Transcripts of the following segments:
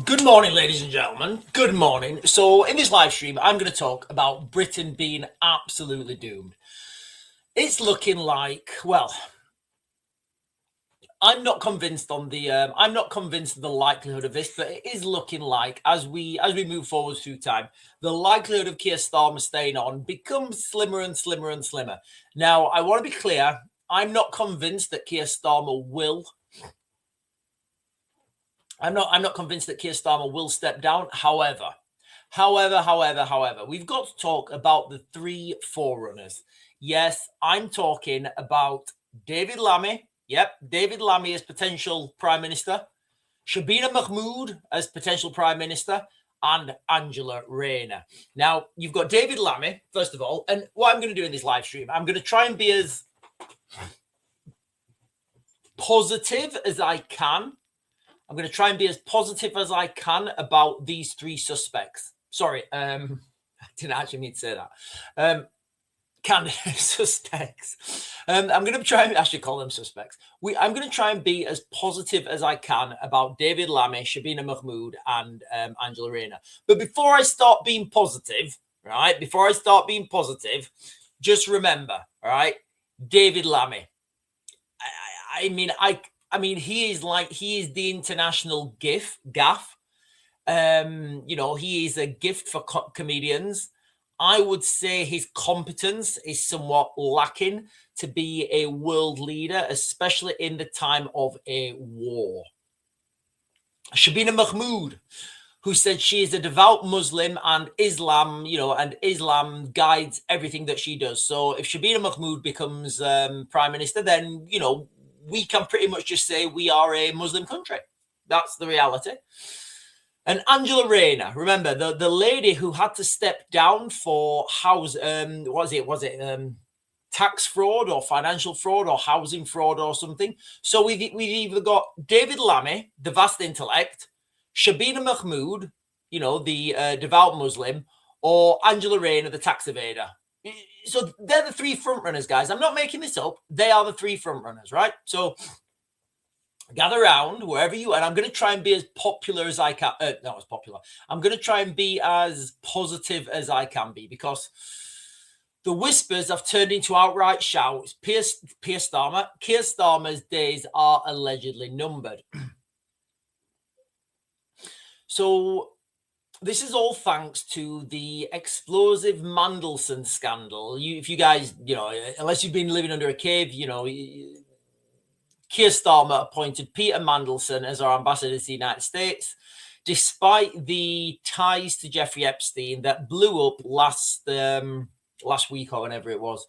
Good morning, ladies and gentlemen. Good morning. So, in this live stream, I'm going to talk about Britain being absolutely doomed. It's looking like, well, I'm not convinced of the likelihood of this, but it is looking like as we move forward through time, the likelihood of Keir Starmer staying on becomes slimmer and slimmer and slimmer. Now, I want to be clear. I'm not convinced that Keir Starmer will. I'm not convinced that Keir Starmer will step down. However, we've got to talk about the three forerunners. Yes, I'm talking about David Lammy. Yep, David Lammy as potential Prime Minister, Shabina Mahmood as potential Prime Minister, and Angela Rayner. Now, you've got David Lammy, first of all, and what I'm going to do in this live stream, I'm going to try and be as positive as I can. I'm going to try and be as positive as I can about these three suspects. Sorry, I didn't actually mean to say that. Suspects. I'm going to try and actually call them suspects. I'm going to try and be as positive as I can about David Lammy, Shabina Mahmood, and Angela Rayner. But before I start being positive, right? Just remember, all right? David Lammy. I mean, he is the international gaff. He is a gift for comedians. I would say his competence is somewhat lacking to be a world leader, especially in the time of a war. Shabina Mahmood, who said she is a devout Muslim and Islam guides everything that she does. So if Shabina Mahmood becomes Prime Minister, then, we can pretty much just say we are a Muslim country. That's the reality. And Angela Rayner, remember the lady who had to step down for tax fraud or financial fraud or housing fraud or something. So we've either got David Lammy, the vast intellect, Shabina Mahmood, the devout Muslim, or Angela Rayner, the tax evader. So they're the three frontrunners, guys. I'm not making this up. They are the three frontrunners, right? So gather around wherever you are. And I'm going to try and be as popular as I can. Not as popular. I'm going to try and be as positive as I can be, because the whispers have turned into outright shouts. Keir Starmer's days are allegedly numbered. So this is all thanks to the explosive Mandelson scandal. If you guys, unless you've been living under a cave, Keir Starmer appointed Peter Mandelson as our ambassador to the United States, despite the ties to Jeffrey Epstein that blew up last week or whenever it was.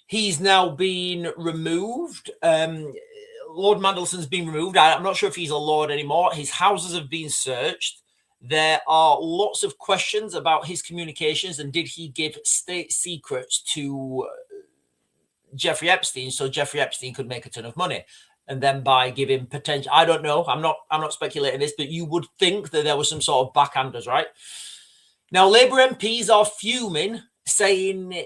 He's now been removed. Lord Mandelson's been removed. I'm not sure if he's a lord anymore. His houses have been searched. There are lots of questions about his communications and did he give state secrets to Jeffrey Epstein so Jeffrey Epstein could make a ton of money, and then by giving potential, I don't know, I'm not speculating this, but you would think that there was some sort of backhanders, right? Now Labour MPs are fuming, saying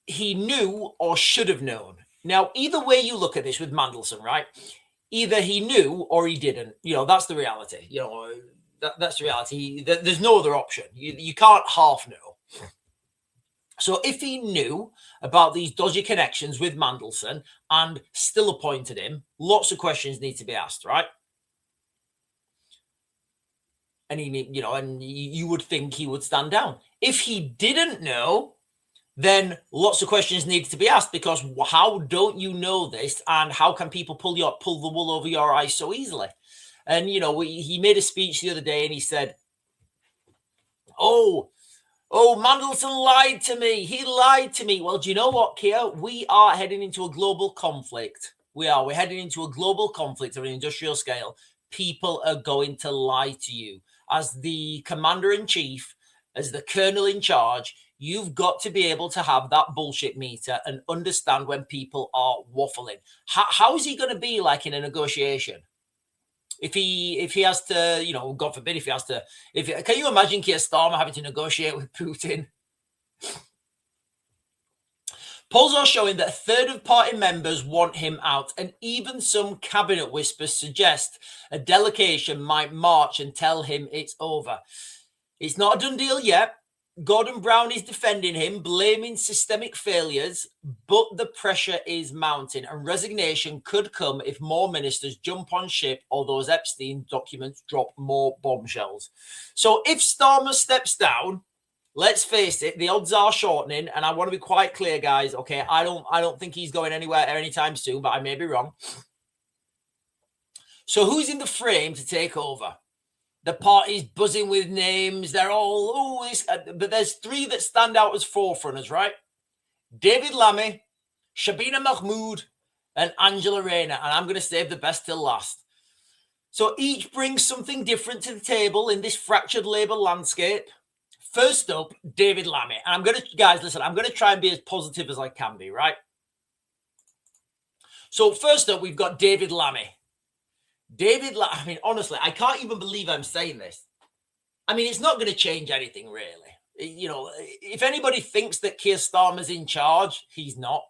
he knew or should have known. Now either way you look at this with Mandelson, right? Either he knew or he didn't. That's the reality. That's the reality. There's no other option. You can't half know. So if he knew about these dodgy connections with Mandelson and still appointed him, lots of questions need to be asked, right? And you would think he would stand down. If he didn't know, then lots of questions need to be asked, because how don't you know this, and how can people pull the wool over your eyes so easily? And he made a speech the other day and he said, oh, Mandelson lied to me. He lied to me. Well, do you know what, Keir? We are heading into a global conflict. We're heading into a global conflict on an industrial scale. People are going to lie to you. As the commander-in-chief, as the colonel in charge, you've got to be able to have that bullshit meter and understand when people are waffling. How is he going to be like in a negotiation? If he has to, God forbid, can you imagine Keir Starmer having to negotiate with Putin? Polls are showing that a third of party members want him out, and even some cabinet whispers suggest a delegation might march and tell him it's over. It's not a done deal yet. Gordon Brown is defending him, blaming systemic failures, but the pressure is mounting, and resignation could come if more ministers jump on ship or those Epstein documents drop more bombshells. So if Starmer steps down, let's face it, the odds are shortening, and I want to be quite clear, guys. Okay, I don't think he's going anywhere anytime soon, but I may be wrong. So who's in the frame to take over? The party's buzzing with names. They're all, but there's three that stand out as forefronters, right? David Lammy, Shabina Mahmood, and Angela Rayner. And I'm going to save the best till last. So each brings something different to the table in this fractured Labour landscape. First up, David Lammy. And I'm going to, guys, listen, I'm going to try and be as positive as I can be, right? So first up, we've got David Lammy. I mean, honestly, I can't even believe I'm saying this. I mean, it's not going to change anything, really. You know, if anybody thinks that Keir Starmer's in charge, he's not.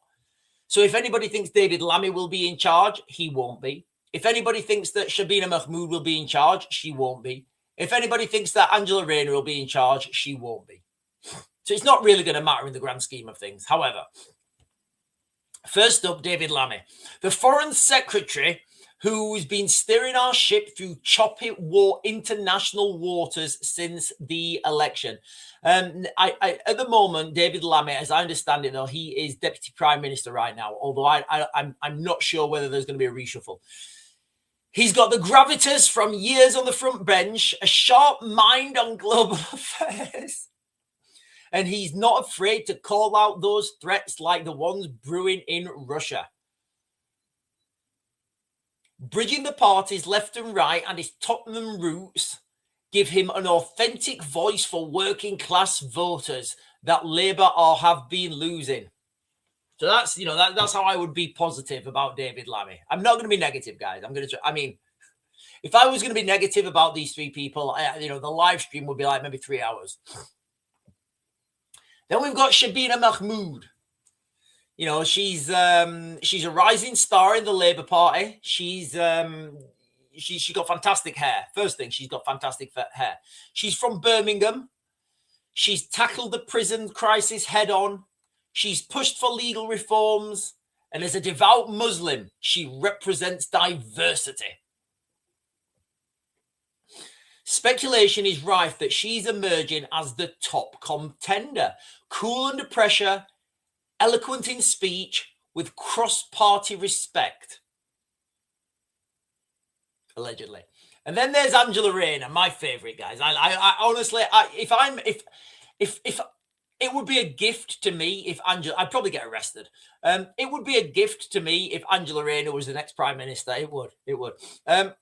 So if anybody thinks David Lammy will be in charge, he won't be. If anybody thinks that Shabina Mahmood will be in charge, she won't be. If anybody thinks that Angela Rayner will be in charge, she won't be. So it's not really going to matter in the grand scheme of things. However, first up, David Lammy, the Foreign Secretary, who's been steering our ship through choppy international waters since the election. At the moment, David Lammy, as I understand it, though, he is Deputy Prime Minister right now, although I'm not sure whether there's going to be a reshuffle. He's got the gravitas from years on the front bench, a sharp mind on global affairs, and he's not afraid to call out those threats like the ones brewing in Russia. Bridging the parties left and right and his Tottenham roots give him an authentic voice for working class voters that Labour have been losing. So that's, you know, that's how I would be positive about David Lammy. I'm not going to be negative, guys. I mean, if I was going to be negative about these three people, the live stream would be like maybe 3 hours. Then we've got Shabina Mahmood. You know, she's a rising star in the Labour Party. She got fantastic hair. First thing, she's got fantastic hair. She's from Birmingham. She's tackled the prison crisis head on. She's pushed for legal reforms. And as a devout Muslim, she represents diversity. Speculation is rife that she's emerging as the top contender. Cool under pressure, eloquent in speech, with cross-party respect. Allegedly. And then there's Angela Rayner, my favorite, guys. I honestly, if it would be a gift to me if Angela, I'd probably get arrested. It would be a gift to me if Angela Rayner was the next Prime Minister. It would. Then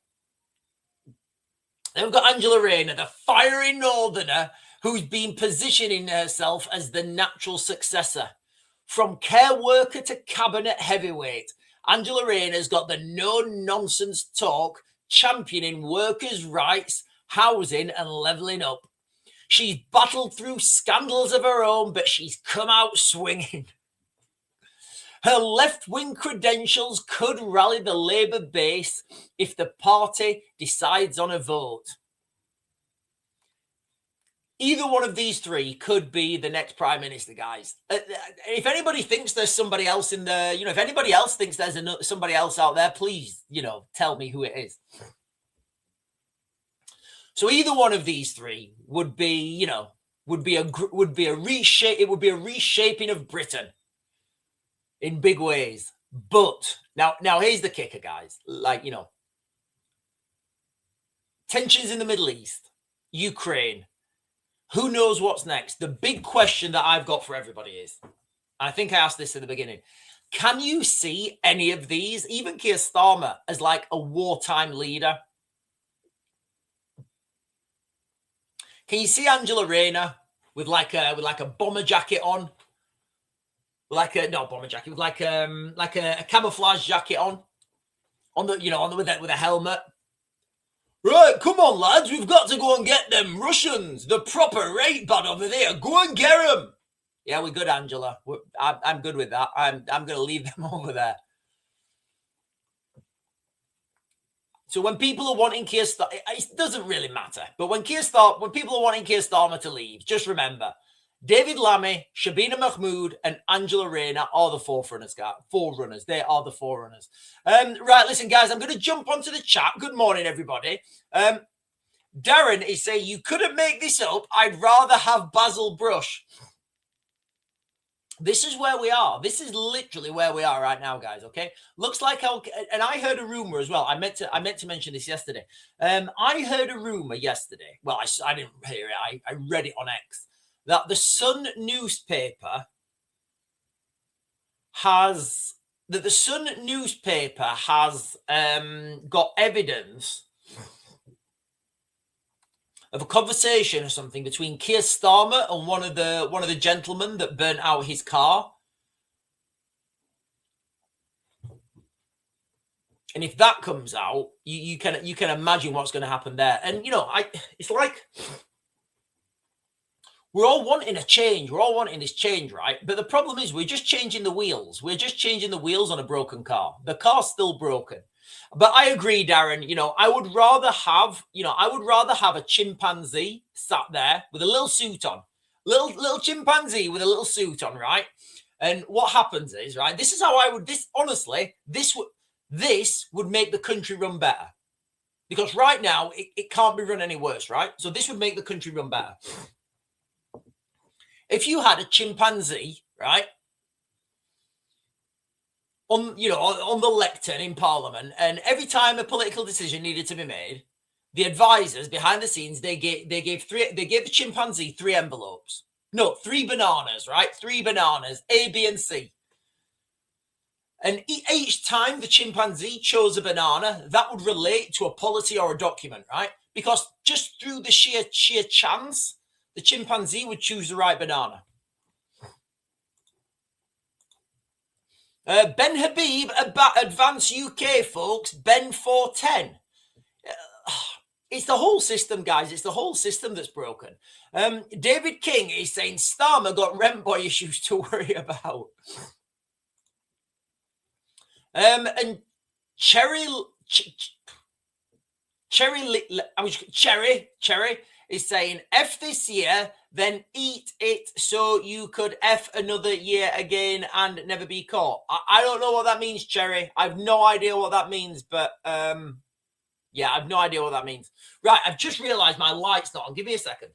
we've got Angela Rayner, the fiery northerner who's been positioning herself as the natural successor. From care worker to cabinet heavyweight, Angela Rayner's got the no-nonsense talk, championing workers' rights, housing and levelling up. She's battled through scandals of her own, but she's come out swinging. Her left-wing credentials could rally the Labour base if the party decides on a vote. Either one of these three could be the next Prime Minister, guys. If anybody thinks there's somebody else in the, if anybody else thinks there's somebody else out there, please, tell me who it is. So either one of these three would be, would be a reshaping of Britain in big ways. But now here's the kicker, guys. Tensions in the Middle East, Ukraine. Who knows what's next? The big question that I've got for everybody is, I think I asked this at the beginning, can you see any of these, even Keir Starmer, as like a wartime leader? Can you see Angela Rayner with like a bomber jacket on? Not bomber jacket, with like a camouflage jacket on with a helmet. Right, come on, lads. We've got to go and get them Russians. The proper rape bad over there. Go and get them. Yeah, we're good, Angela. I'm good with that. I'm going to leave them over there. So when people are wanting Keir Starmer, it doesn't really matter. But when people are wanting Keir Starmer to leave, just remember, David Lammy, Shabina Mahmood, and Angela Rayner are the forerunners. They are the forerunners. Right, listen, guys, I'm going to jump onto the chat. Good morning, everybody. Darren is saying, you couldn't make this up. I'd rather have Basil Brush. This is where we are. This is literally where we are right now, guys. Okay, looks like and I heard a rumor as well. I meant to mention this yesterday. I heard a rumor yesterday. Well, I didn't hear it. I read it on X that the Sun newspaper has got evidence of a conversation or something between Keir Starmer and one of the gentlemen that burnt out his car. And if that comes out, you can imagine what's going to happen there. And it's like we're all wanting a change. We're all wanting this change, right? But the problem is we're just changing the wheels. We're just changing the wheels on a broken car. The car's still broken. But I agree, Darren. I would rather have a chimpanzee sat there with a little suit on, little chimpanzee with a little suit on, right? And what happens is, right? This is how I would. This would make the country run better, because right now it can't be run any worse, right? So this would make the country run better. If you had a chimpanzee, right, on the lectern in Parliament, and every time a political decision needed to be made, the advisors behind the scenes they gave the chimpanzee 3 envelopes. No, 3 bananas, right? 3 bananas, A, B, and C. And each time the chimpanzee chose a banana, that would relate to a policy or a document, right? Because just through the sheer chance, the chimpanzee would choose the right banana. Ben Habib, Advance UK, folks. Ben 410. It's the whole system, guys. It's the whole system that's broken. David King is saying Starmer got rent boy issues to worry about. And Cherry is saying F this year, then eat it so you could F another year again and never be caught. I don't know what that means, Cherry. I have no idea what that means, but yeah, I have no idea what that means. Right, I've just realized my light's not on. Give me a second.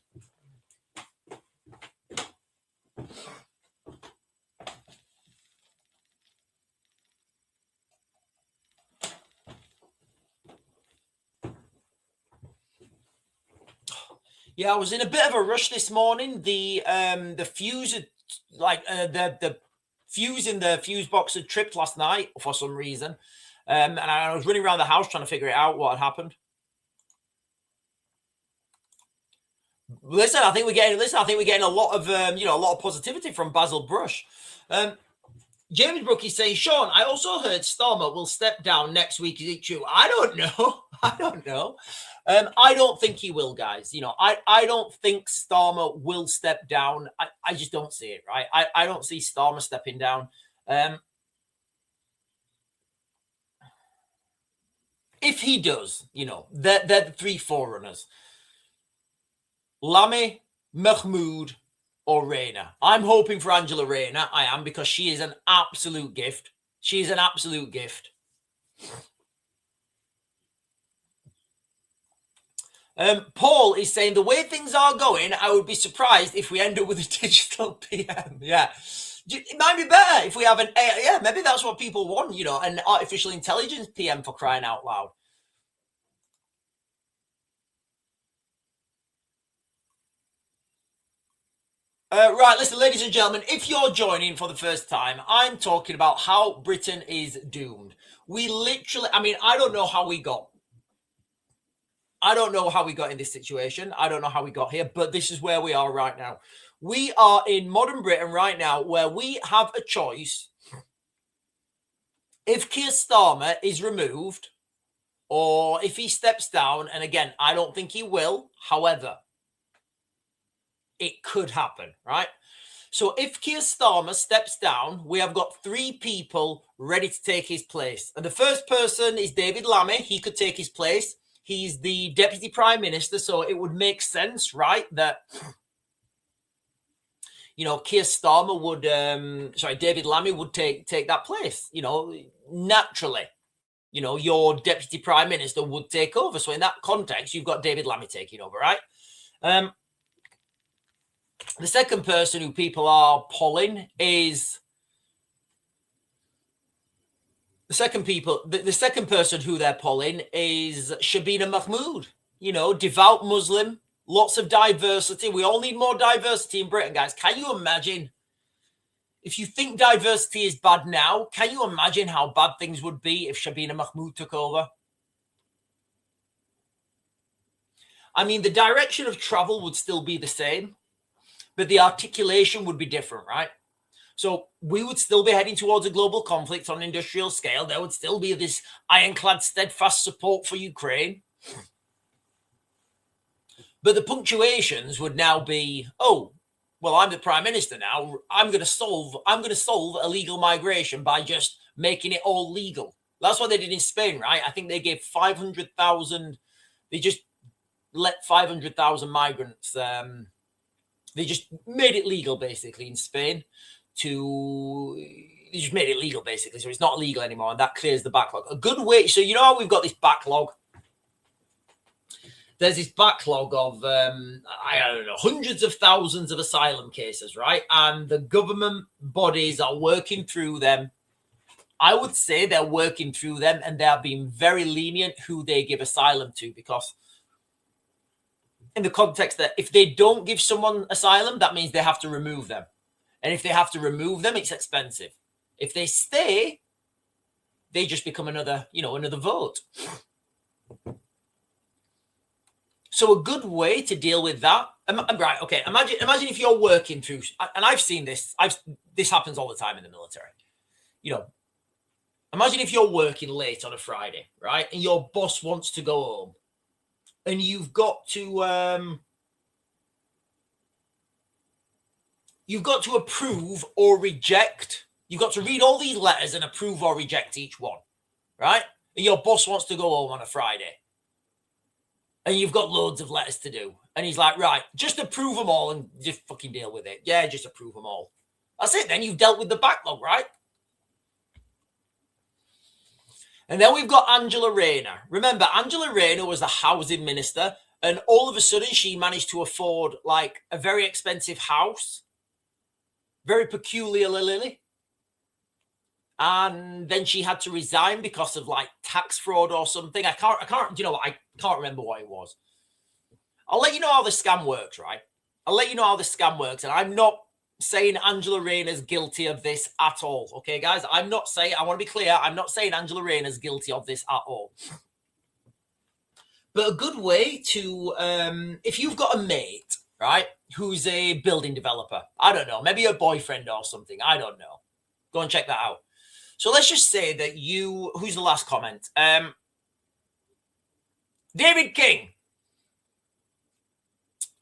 Yeah, I was in a bit of a rush this morning. The fuse had, the fuse in the fuse box had tripped last night for some reason, and I was running around the house trying to figure it out what had happened. Listen, I think we're getting a lot of a lot of positivity from Basil Brush. James Brook is saying, Sean, I also heard Starmer will step down next week. Is it true? I don't know. I don't think he will, guys. I don't think Starmer will step down. I just don't see it, right? I don't see Starmer stepping down. If he does, they're the 3 forerunners. LAMMY, Mahmood, or Rayner. I'm hoping for Angela Rayner. I am, because she is an absolute gift. She's an absolute gift. Paul is saying, the way things are going, I would be surprised if we end up with a digital PM. Yeah. It might be better if we have maybe that's what people want, an artificial intelligence PM, for crying out loud. Right, listen, ladies and gentlemen, if you're joining for the first time, I'm talking about how Britain is doomed. We literally, I don't know how we got in this situation. I don't know how we got here, but this is where we are right now. We are in modern Britain right now, where we have a choice. If Keir Starmer is removed, or if he steps down, and again, I don't think he will, however, it could happen, right? So if Keir Starmer steps down, we have got 3 people ready to take his place. And the first person is David Lammy. He could take his place. He's the Deputy Prime Minister, so it would make sense, right, that, you know, Keir Starmer would, David Lammy would take that place, you know, naturally. You know, your Deputy Prime Minister would take over. So in that context, you've got David Lammy taking over, right? The second person who people are polling is the second person who they're polling is Shabina Mahmood. You know, devout Muslim, lots of diversity. We all need more diversity in Britain, guys. Can you imagine? If you think diversity is bad now, can you imagine how bad things would be if Shabina Mahmood took over? I mean, the direction of travel would still be the same, but the articulation would be different, right? So we would still be heading towards a global conflict on an industrial scale. There would still be this ironclad, steadfast support for Ukraine. But the punctuations would now be, oh, well, I'm the Prime Minister now. I'm going to solve illegal migration by just making it all legal. That's what they did in Spain, right? I think they gave 500,000. They just let 500,000 migrants. They just made it legal, basically, in Spain. They just made it legal, basically, so it's not legal anymore, and that clears the backlog. A good way. So you know how we've got this backlog. There's this backlog of, I don't know, hundreds of thousands of asylum cases, right? And the government bodies are working through them. I would say they're working through them, and they're being very lenient who they give asylum to, because in the context that if they don't give someone asylum, that means they have to remove them. And if they have to remove them, it's expensive. If they stay, they just become another vote. So a good way to deal with that, right? Okay, imagine if you're working through, and I've seen this. This happens all the time in the military. You know, imagine if you're working late on a Friday, right, and your boss wants to go home, and you've got to approve or reject. You've got to read all these letters and approve or reject each one, right? And your boss wants to go home on a Friday. And you've got loads of letters to do. And he's like, right, just approve them all and just fucking deal with it. Yeah, just approve them all. That's it. Then you've dealt with the backlog, right? And then we've got Angela Rayner. Remember, Angela Rayner was the housing minister. And all of a sudden, she managed to afford like a very expensive house. Very peculiarly. And then she had to resign because of like tax fraud or something. I can't, you know what? I can't remember what it was. I'll let you know how the scam works, right? I'll let you know how the scam works. And I'm not saying Angela Rayner's guilty of this at all. Okay, guys? I want to be clear. I'm not saying Angela Rayner's guilty of this at all. But a good way to, if you've got a mate, right, who's a building developer, I don't know, maybe a boyfriend or something, I don't know. Go and check that out. So let's just say that who's the last comment? David King.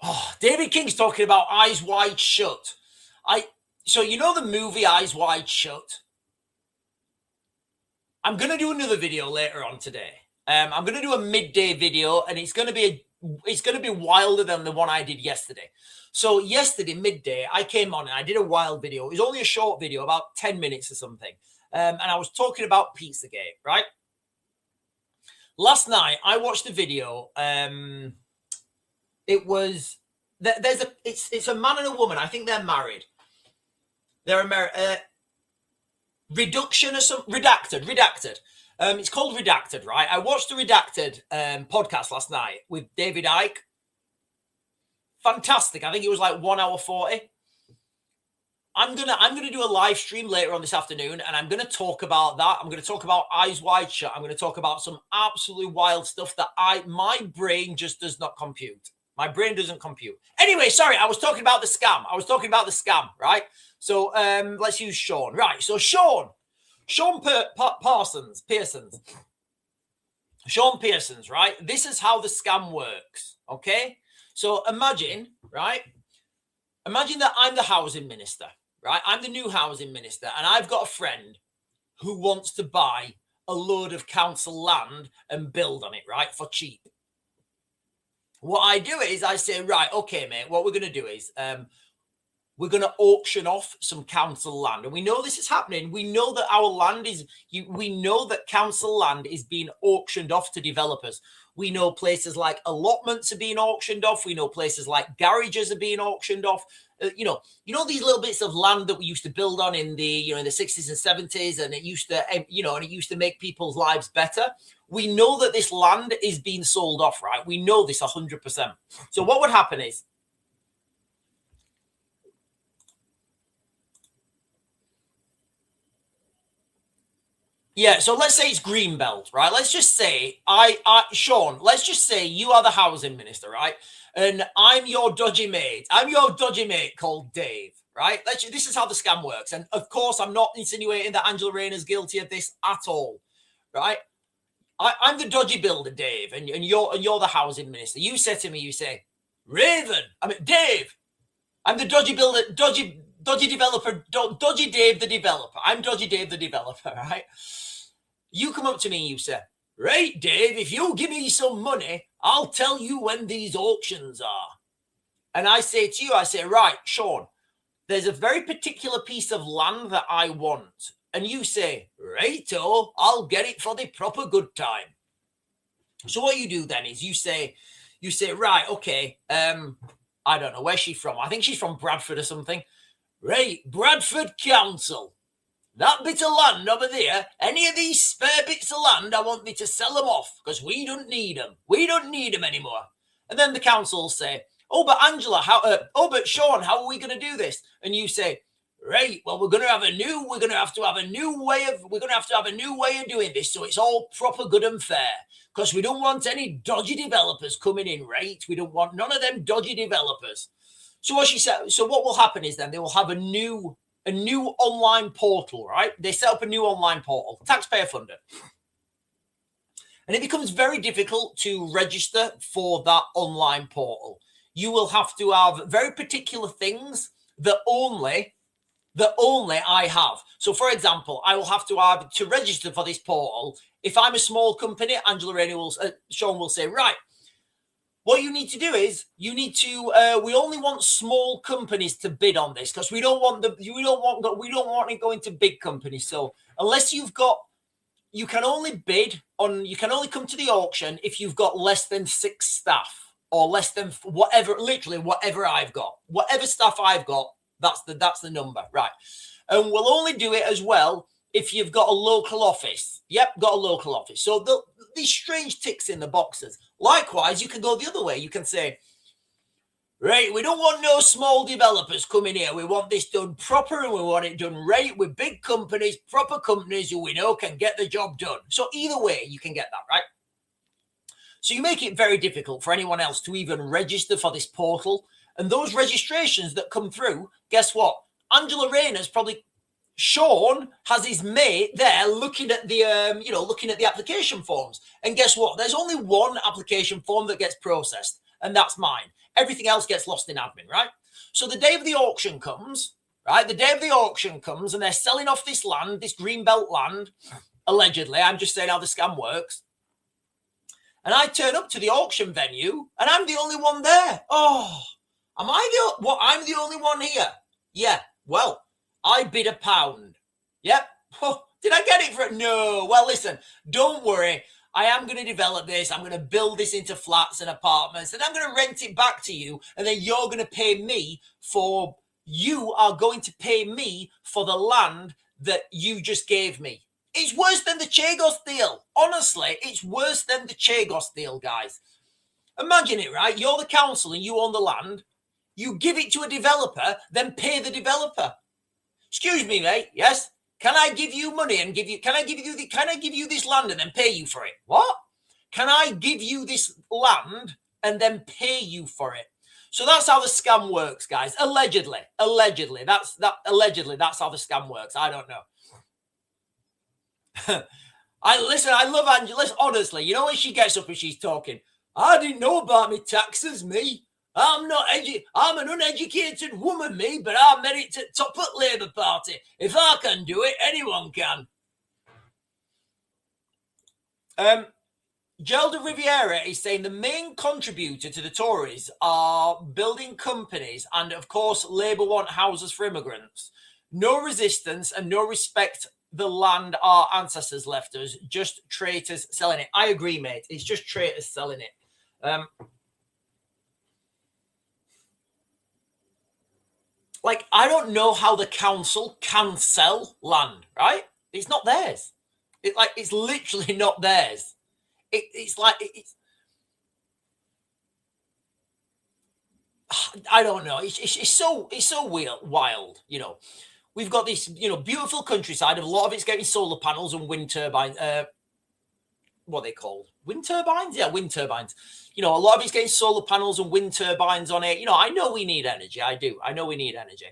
Oh, David King's talking about Eyes Wide Shut. So you know the movie Eyes Wide Shut? I'm going to do another video later on today. I'm going to do a midday video, and it's going to be wilder than the one I did yesterday. So yesterday, midday, I came on and I did a wild video. It was only a short video, about 10 minutes or something. And I was talking about Pizzagate, right? Last night, I watched a video. It was, it's a man and a woman. I think they're married. They're Reduction or something, Redacted. It's called Redacted, right? I watched the Redacted podcast last night with David Icke. Fantastic. I think it was like 1 hour 40. I'm gonna do a live stream later on this afternoon, and I'm gonna talk about that. I'm gonna talk about Eyes Wide Shut. I'm gonna talk about some absolutely wild stuff that my brain just does not compute. My brain doesn't compute. Anyway, sorry, I was talking about the scam. Right? So let's use Sean. Right. So Sean Pearsons, right? This is how the scam works. Okay. So imagine, right? Imagine that I'm the housing minister, right? I'm the new housing minister, and I've got a friend who wants to buy a load of council land and build on it, right, for cheap. What I do is I say, right, okay, mate, what we're going to do is we're going to auction off some council land. And we know this is happening. We know that our land is, we know that council land is being auctioned off to developers. We know places like allotments are being auctioned off. We know places like garages are being auctioned off. You know these little bits of land that we used to build on in the in the 60s and 70s, and it used to and it used to make people's lives better. We know that this land is being sold off, right? We know this 100%. So what would happen is, yeah, so let's say it's Greenbelt, right? Let's just say Sean, let's just say you are the housing minister, right? And I'm your dodgy mate. I'm your dodgy mate called Dave, right? This is how the scam works. And of course, I'm not insinuating that Angela Raynor's guilty of this at all, right? I'm the dodgy builder, Dave, and you're the housing minister. You say to me, you say, Dave, I'm the dodgy builder, dodgy developer, dodgy Dave the developer. I'm dodgy Dave the developer, right? You come up to me and you say, right, Dave, if you give me some money, I'll tell you when these auctions are. And I say to you, I say, right, Sean, there's a very particular piece of land that I want. And you say, righto, I'll get it for the proper good time. So what you do then is you say, right, okay, I don't know, where's she from? I think she's from Bradford or something. Right, Bradford Council. That bit of land over there, any of these spare bits of land, I want me to sell them off because we don't need them. We don't need them anymore. And then the council will say, oh, but Angela, but Sean, how are we going to do this? And you say, right, well, we're going to have a new way of doing this. So it's all proper, good and fair because we don't want any dodgy developers coming in, right? We don't want none of them dodgy developers. So what she said, so what will happen is then they will have a new online portal, right? They set up a new online portal, taxpayer funded. And it becomes very difficult to register for that online portal. You will have to have very particular things that only I have. So for example, I will have to register for this portal. If I'm a small company, Sean will say, right, what you need to do is we only want small companies to bid on this because we don't want it going to big companies. So unless you can only come to the auction if you've got less than 6 staff or less than whatever I've got, whatever staff I've got, that's the number, right? And we'll only do it as well if you've got a local office. Yep, got a local office. So these strange ticks in the boxes. Likewise, you can go the other way. You can say, right, we don't want no small developers coming here. We want this done proper and we want it done right with big companies, proper companies who we know can get the job done. So either way, you can get that, right? So you make it very difficult for anyone else to even register for this portal. And those registrations that come through, guess what? Angela Raynor's probably... Sean has his mate there looking at the application forms. And guess what? There's only one application form that gets processed, and that's mine. Everything else gets lost in admin, right? So the day of the auction comes, right? The day of the auction comes, and they're selling off this land, this Greenbelt land, allegedly. I'm just saying how the scam works. And I turn up to the auction venue, and I'm the only one there. Oh, I'm the only one here. Yeah, well, I bid £1. Yep. Oh, did I get it for it? No. Well, listen, don't worry. I am going to develop this. I'm going to build this into flats and apartments, and I'm going to rent it back to you. And then you are going to pay me for the land that you just gave me. It's worse than the Chagos deal. Honestly, it's worse than the Chagos deal, guys. Imagine it, right? You're the council and you own the land. You give it to a developer, then pay the developer. Excuse me, mate. Yes. Can I give you money and can I give you this land and then pay you for it? What? Can I give you this land and then pay you for it? So that's how the scam works, guys. Allegedly. That's how the scam works. I don't know. I love Angela. Honestly, you know when she gets up and she's talking, I didn't know about me taxes, me. I'm an uneducated woman, me, but I made it to top at Labour Party. If I can do it, anyone can. Gelda Riviera is saying the main contributor to the Tories are building companies, and of course, Labour want houses for immigrants. No resistance and no respect the land our ancestors left us, just traitors selling it. I agree, mate. It's just traitors selling it. Like, I don't know how the council can sell land, right? It's not theirs. It's literally not theirs. It's I don't know. It's so weird, wild, you know. We've got this, you know, beautiful countryside. A lot of it's getting solar panels and wind turbines. What are they called? Wind turbines? Yeah, wind turbines. You know, a lot of it's getting solar panels and wind turbines on it. You know, I know we need energy. I do. I know we need energy.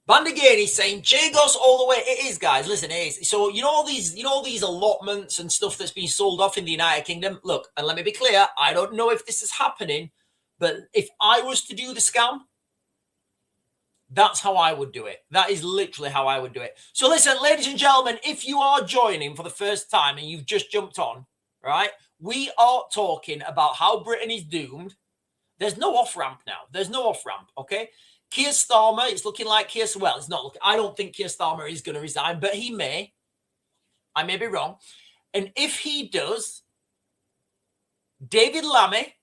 Bandagain is saying Chagos all the way. It is, guys. Listen, it is. So you know all these allotments and stuff that's been sold off in the United Kingdom. Look, and let me be clear. I don't know if this is happening, but if I was to do the scam, that's how I would do it. That is literally how I would do it. So listen, ladies and gentlemen, if you are joining for the first time and you've just jumped on, right? We are talking about how Britain is doomed. There's no off-ramp now. There's no off-ramp, okay? Keir Starmer, it's looking like it's not looking. I don't think Keir Starmer is going to resign, but he may. I may be wrong. And if he does, David Lammy,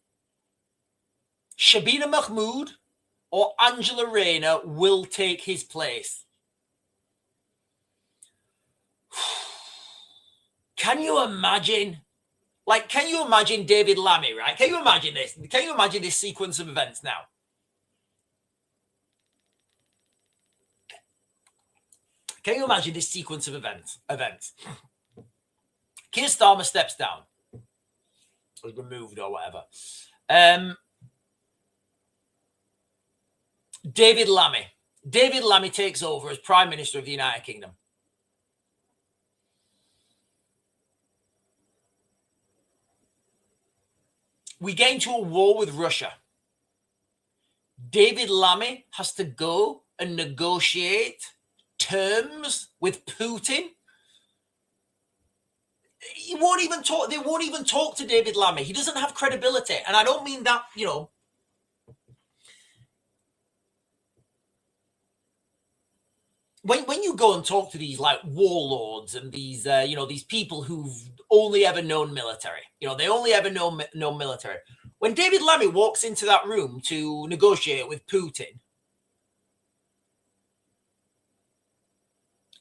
Shabina Mahmood, or Angela Rayner will take his place. Can you imagine? Like, can you imagine David Lammy, right? Can you imagine this? Can you imagine this sequence of events now? Can you imagine this sequence of events? Keir Starmer steps down. Or removed or whatever. David Lammy takes over as Prime Minister of the United Kingdom. We get into a war with Russia. David Lammy has to go and negotiate terms with Putin. He won't even talk. They won't even talk to David Lammy. He doesn't have credibility. And I don't mean that, you know, when you go and talk to these like warlords and these, you know, these people who've only ever known military, you know, they only ever know military. When David Lammy walks into that room to negotiate with Putin,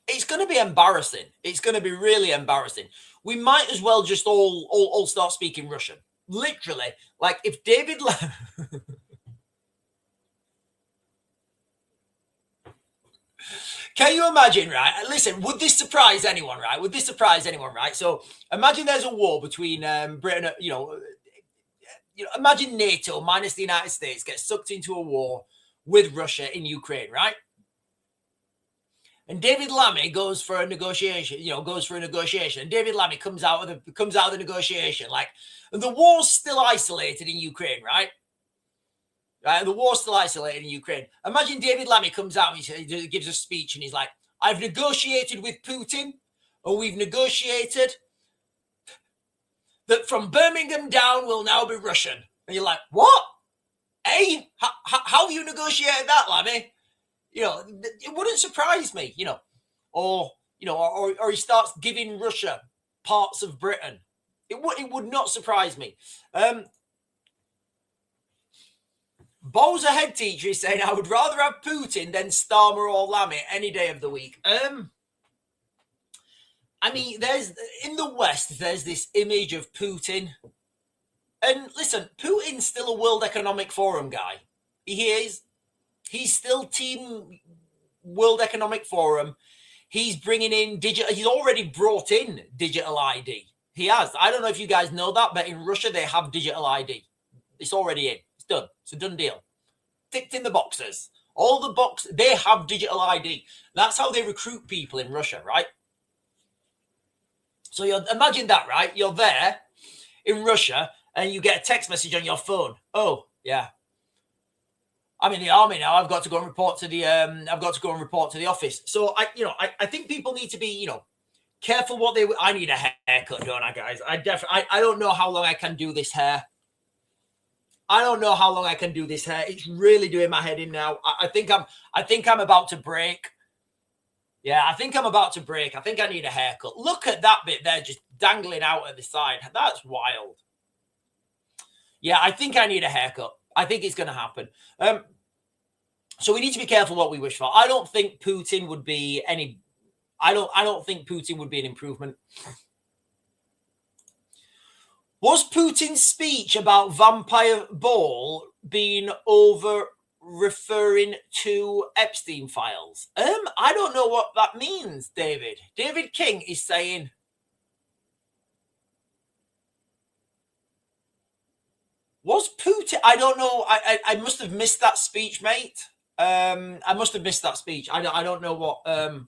it's going to be embarrassing. It's going to be really embarrassing. We might as well just all start speaking Russian. Literally, like if David Lammy... Can you imagine, right? Listen, would this surprise anyone, right? Would this surprise anyone, right? So imagine there's a war between Britain, you know, imagine NATO minus the United States gets sucked into a war with Russia in Ukraine, right? And David Lammy goes for a negotiation, And David Lammy comes out of the negotiation, like, and the war's still isolated in Ukraine, right? Right, the war's still isolated in Ukraine. Imagine David Lammy comes out and he gives a speech and he's like, I've negotiated with Putin and we've negotiated that from Birmingham down will now be Russian. And you're like, what? Hey, how you negotiated that, Lammy? You know, it wouldn't surprise me, you know. Or he starts giving Russia parts of Britain. It would not surprise me. Bo's a head teacher is saying, I would rather have Putin than Starmer or Lammy any day of the week. I mean, in the West, there's this image of Putin. And listen, Putin's still a World Economic Forum guy. He is. He's still team World Economic Forum. He's bringing in digital. He's already brought in digital ID. He has. I don't know if you guys know that, but in Russia, they have digital ID. It's already in. It's done. It's a done deal. Ticked in the boxes. All the boxes, they have digital ID. That's how they recruit people in Russia, right? So imagine that, right? You're there in Russia and you get a text message on your phone. Oh, yeah. I'm in the army now. I've got to go and report to the office. So I think people need to be, careful what they. I need a haircut, don't I, guys? I don't know how long I can do this hair. It's really doing my head in now. I think I'm about to break. Yeah, I think I'm about to break. I think I need a haircut. Look at that bit there, just dangling out at the side. That's wild. Yeah, I think I need a haircut. I think it's going to happen. So we need to be careful what we wish for. I don't think Putin would be any. I don't think Putin would be an improvement. Was Putin's speech about Vampire Ball being over referring to Epstein files? I don't know what that means, David. David King is saying. Was Putin? I don't know. I must have missed that speech, mate. I must have missed that speech. I don't know what. I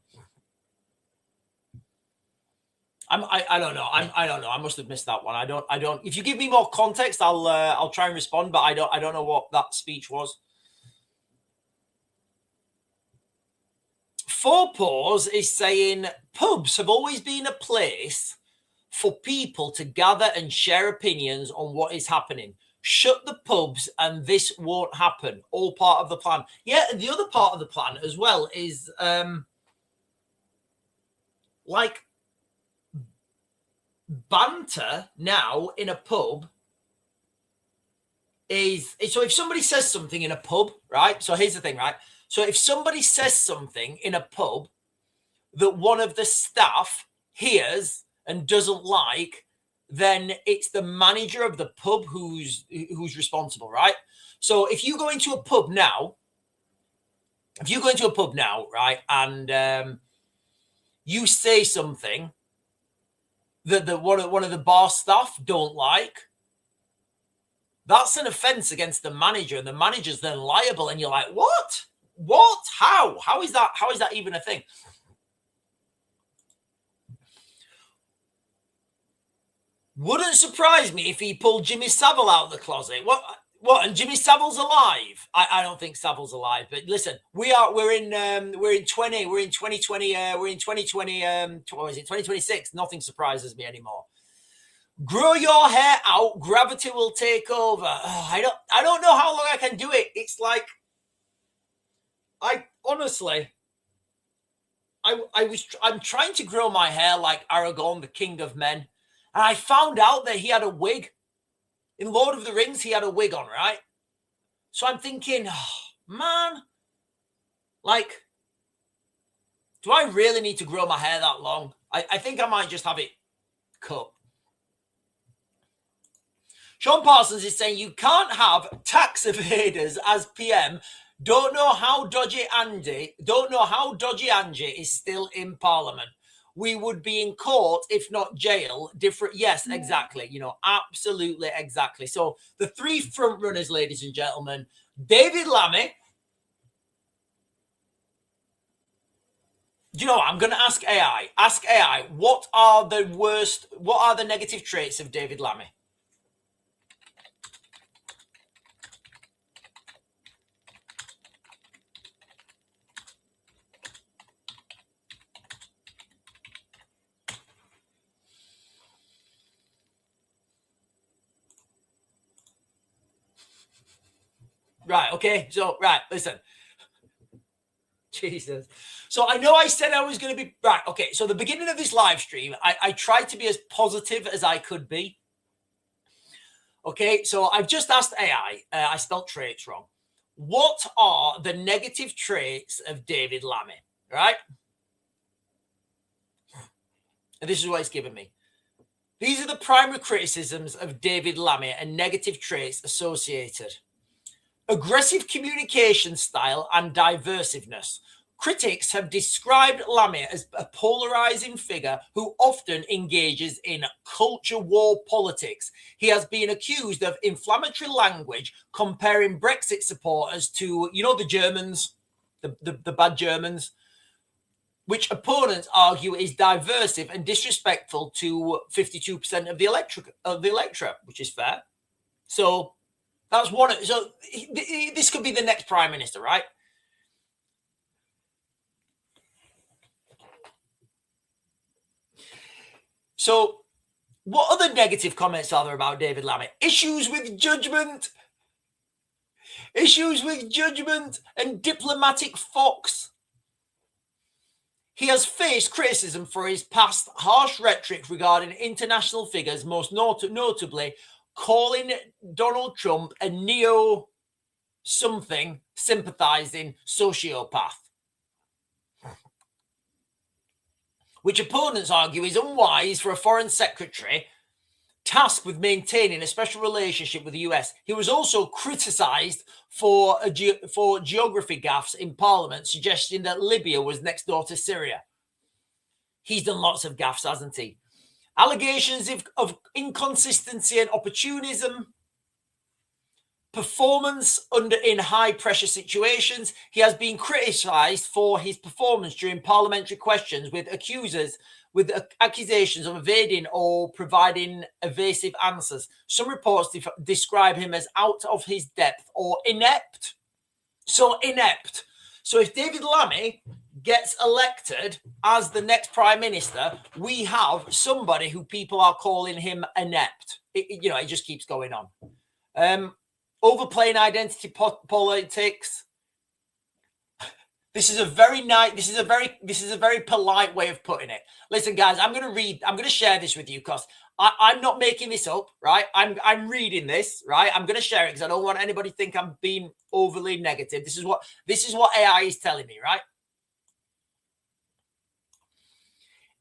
don't know. I don't know. I must have missed that one. I don't. If you give me more context, I'll try and respond. But I don't know what that speech was. Four Paws is saying pubs have always been a place for people to gather and share opinions on what is happening. Shut the pubs and this won't happen. All part of the plan. Yeah, and the other part of the plan as well is like banter now in a pub is so if somebody says something in a pub, right? So here's the thing, right? So if somebody says something in a pub that one of the staff hears and doesn't like, then it's the manager of the pub who's responsible, right? So if you go into a pub now, right, and you say something that one of the bar staff don't like, that's an offense against the manager, and the manager's then liable. And you're like, what? How is that even a thing? Wouldn't surprise me if he pulled Jimmy Savile out of the closet. What? And Jimmy Savile's alive? I don't think Savile's alive. But listen, we're in 2020. We're in 2020. We're in 2020. What is it? 2026. Nothing surprises me anymore. Grow your hair out. Gravity will take over. Oh, I don't know how long I can do it. It's like I'm trying to grow my hair like Aragorn, the King of Men. And I found out that he had a wig. In Lord of the Rings, he had a wig on, right? So I'm thinking, oh, man, like, do I really need to grow my hair that long? I think I might just have it cut. Sean Parsons is saying you can't have tax evaders as PM. Don't know how dodgy Angie is still in Parliament. We would be in court, if not jail. Different. Yes, exactly. Absolutely exactly. So the three front runners, ladies and gentlemen, David Lammy. Do you know what? I'm going to ask AI. Ask AI, what are the negative traits of David Lammy? Right, okay. So, right, listen. Jesus. So I know I said I was going to be... Right, okay. So the beginning of this live stream, I tried to be as positive as I could be. Okay, so I've just asked AI. I spelled traits wrong. What are the negative traits of David Lammy? Right? And this is what it's given me. These are the primary criticisms of David Lammy and negative traits associated. Aggressive communication style and diversiveness. Critics have described Lammy as a polarizing figure who often engages in culture war politics. He has been accused of inflammatory language, comparing Brexit supporters to, the Germans, the bad Germans, which opponents argue is diversive and disrespectful to 52% of the electorate, which is fair. So that's one. So this could be the next prime minister, right? So what other negative comments are there about David Lammy? Issues with judgment and diplomatic fox. He has faced criticism for his past harsh rhetoric regarding international figures, most notably calling Donald Trump a neo-something sympathizing sociopath, which opponents argue is unwise for a foreign secretary tasked with maintaining a special relationship with the US. He was also criticised for geography gaffes in Parliament, suggesting that Libya was next door to Syria. He's done lots of gaffes, hasn't he? Allegations of inconsistency and opportunism. Performance in high-pressure situations. He has been criticised for his performance during parliamentary questions with accusations of evading or providing evasive answers. Some reports describe him as out of his depth or inept. So inept. So if David Lammy gets elected as the next prime minister, we have somebody who people are calling him inept. It just keeps going on. Overplaying identity politics. This is a very polite way of putting it. Listen, guys, I'm going to share this with you because I'm not making this up, right? I'm reading this, right? I'm going to share it because I don't want anybody to think I'm being overly negative. This is what AI is telling me, right?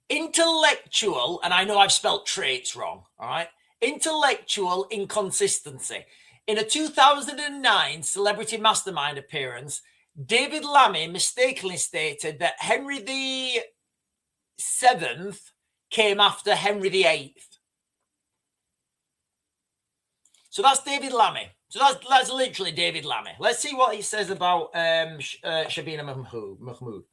Intellectual, and I know I've spelled traits wrong, all right? Intellectual inconsistency. In a 2009 Celebrity Mastermind appearance, David Lammy mistakenly stated that Henry VII came after Henry VIII. So that's David Lammy. So that's literally David Lammy. Let's see what he says about Shabina Mahmood.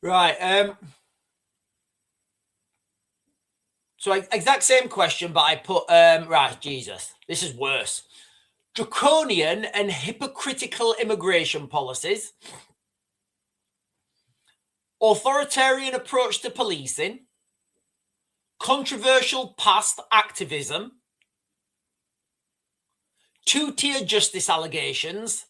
Right. So exact same question, but I put right. Jesus, this is worse. Draconian and hypocritical immigration policies. Authoritarian approach to policing. Controversial past activism. Two-tier justice allegations.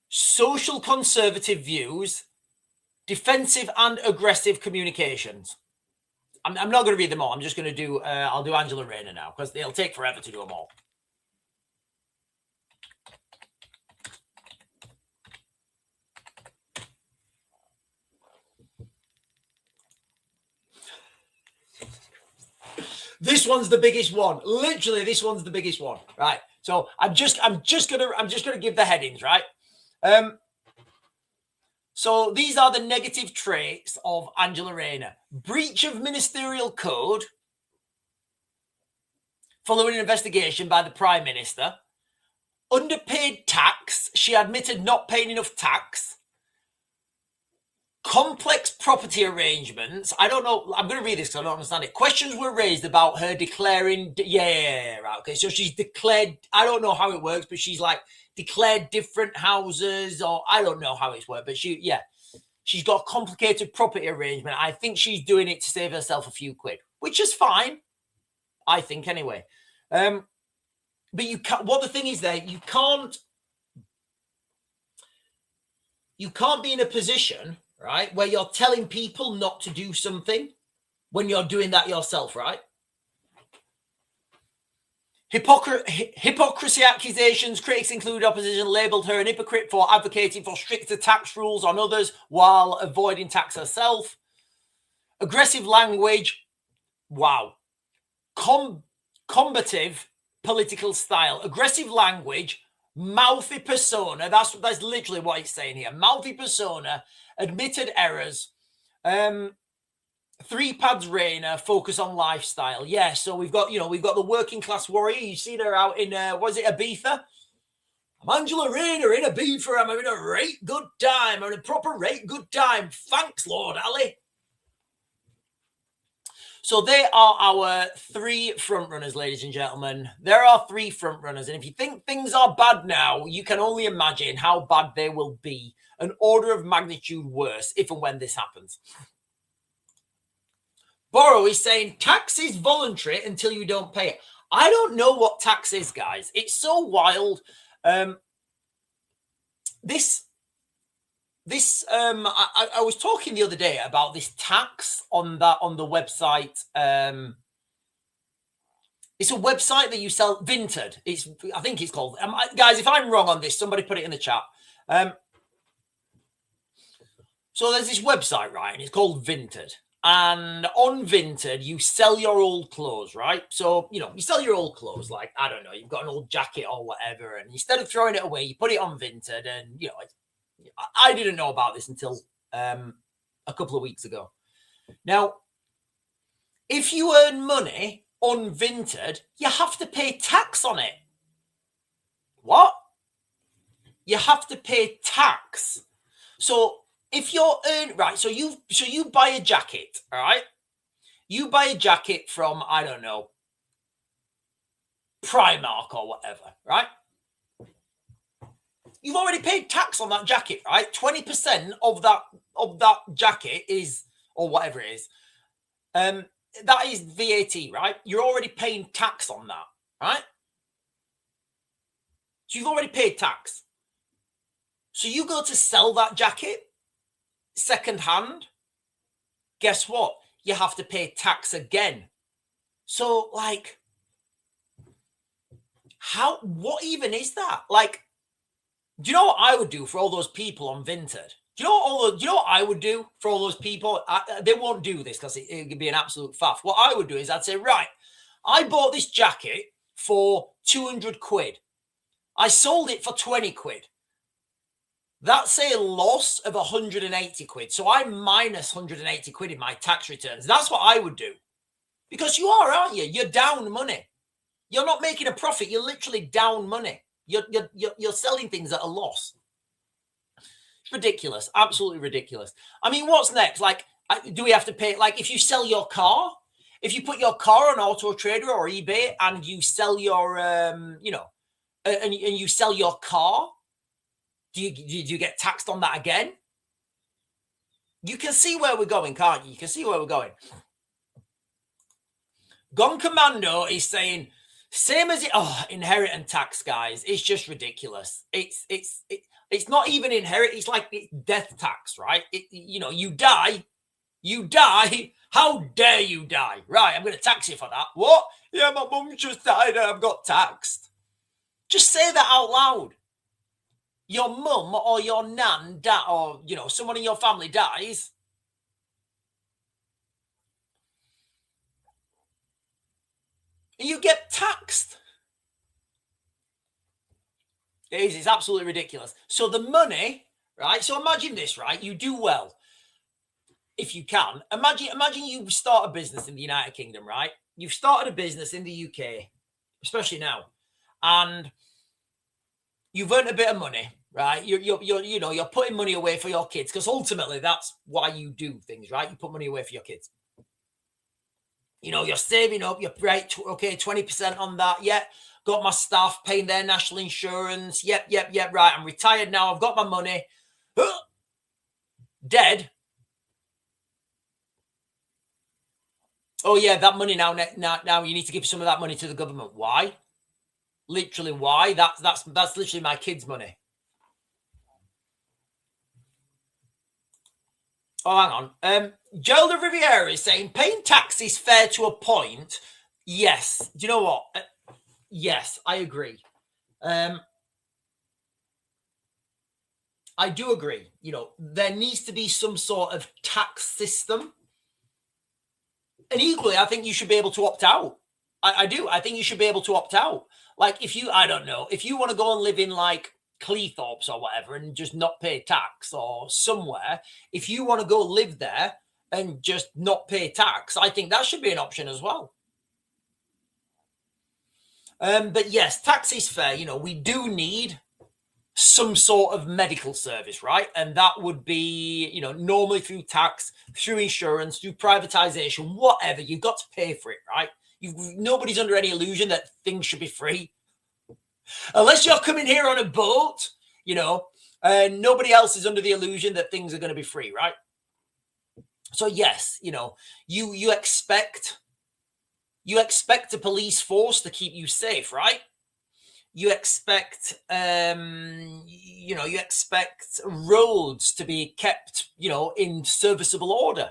Social conservative views. Defensive and aggressive communications. I'm not going to read them all. I'm just going to do, I'll do Angela Rayner now because it'll take forever to do them all. This one's the biggest one. Literally, this one's the biggest one. Right. So I'm just gonna give the headings, right? So these are the negative traits of Angela Rayner. Breach of ministerial code following an investigation by the Prime Minister. Underpaid tax. She admitted not paying enough tax. Complex property arrangements. I don't know. I'm going to read this because I don't understand it. Questions were raised about her declaring. Yeah, right. Okay. So she's declared. I don't know how it works, but she's like declared different houses, or I don't know how it's worked. But she's got a complicated property arrangement. I think she's doing it to save herself a few quid, which is fine. I think anyway. But you can't. What the thing is there, you can't be in a position, right, where you're telling people not to do something when you're doing that yourself, right? Hypocrisy accusations. Critics, include opposition, labelled her an hypocrite for advocating for stricter tax rules on others while avoiding tax herself. Aggressive language. Wow. Combative political style. Aggressive language, Mouthy persona. That's literally what it's saying here. Mouthy persona, admitted errors. 3 pads Raynor, focus on lifestyle. Yeah, so we've got the working class warrior. You see her out in was it Ibiza? I'm Angela Raynor in Ibiza. I'm having a right good time. I'm having a proper right good time. Thanks, Lord Ali. So they are our 3 front runners, ladies and gentlemen. There are 3 front runners, and if you think things are bad now, you can only imagine how bad they will be, an order of magnitude worse if and when this happens. Borrow is saying tax is voluntary until you don't pay it. I don't know what tax is, guys. It's so wild. I was talking the other day about this tax on the website. It's a website that you sell, Vinted. I think it's called. Guys, if I'm wrong on this, somebody put it in the chat. So there's this website, right, and it's called Vinted. And on Vinted, you sell your old clothes, right? So, you sell your old clothes, like, I don't know, you've got an old jacket or whatever, and instead of throwing it away, you put it on Vinted, and, I didn't know about this until a couple of weeks ago. Now, if you earn money on Vinted, you have to pay tax on it. What? You have to pay tax. So if you're earning, right, so you buy a jacket, all right? You buy a jacket from, I don't know, Primark or whatever, right? You've already paid tax on that jacket, right? 20% of that jacket is, or whatever it is, that is VAT, right? You're already paying tax on that, right? So you've already paid tax. So you go to sell that jacket secondhand. Guess what? You have to pay tax again. So, like, what even is that? Like, do you know what I would do for all those people on Vinted? Do you know what I would do for all those people? They won't do this because it could be an absolute faff. What I would do is I'd say, right, I bought this jacket for 200 quid. I sold it for 20 quid. That's a loss of 180 quid. So I minus 180 quid in my tax returns. That's what I would do. Because you are, aren't you? You're down money. You're not making a profit. You're literally down money. You're selling things at a loss. It's ridiculous. Absolutely ridiculous. I mean, what's next? Like, do we have to pay? Like, if you sell your car, if you put your car on Auto Trader or eBay and you sell your, and you sell your car, do you get taxed on that again? You can see where we're going, can't you? You can see where we're going. Gone Commando is saying, same as it. Oh, inheritance tax, guys. It's just ridiculous. It's not even inherit. It's like it's death tax, right? You die. How dare you die? Right, I'm going to tax you for that. What? Yeah, my mum just died and I've got taxed. Just say that out loud. Your mum or your nan, or someone in your family dies. And you get taxed. It's absolutely ridiculous. So the money, right? So imagine this, right? You do well. If you can, imagine you start a business in the United Kingdom, right? You've started a business in the UK, especially now, and you've earned a bit of money, right? You're putting money away for your kids because ultimately that's why you do things, right? You put money away for your kids. You're saving up. You're right. Okay, 20% on that. Yeah, got my staff paying their national insurance. Yep. Right, I'm retired now. I've got my money. Dead. Oh yeah, that money now you need to give some of that money to the government. Why? Literally, why? That's literally my kids' money. Oh, hang on. Gerald de Riviera is saying paying tax is fair to a point. Yes. Do you know what? Yes, I agree. I do agree. There needs to be some sort of tax system. And equally, I think you should be able to opt out. I do. I think you should be able to opt out. Like if you, I don't know, if you want to go and live in like Cleethorpes or whatever and just not pay tax, or somewhere, if you want to go live there and just not pay tax, I think that should be an option as well. But yes, tax is fair. You know, we do need some sort of medical service, right? And that would be, you know, normally through tax, through insurance, through privatization, whatever. You've got to pay for it, right? Nobody's under any illusion that things should be free. Unless you're coming here on a boat, you know, and nobody else is under the illusion that things are going to be free, right? So yes, you know, you expect a police force to keep you safe, right? You expect, you know, you expect roads to be kept, you know, in serviceable order.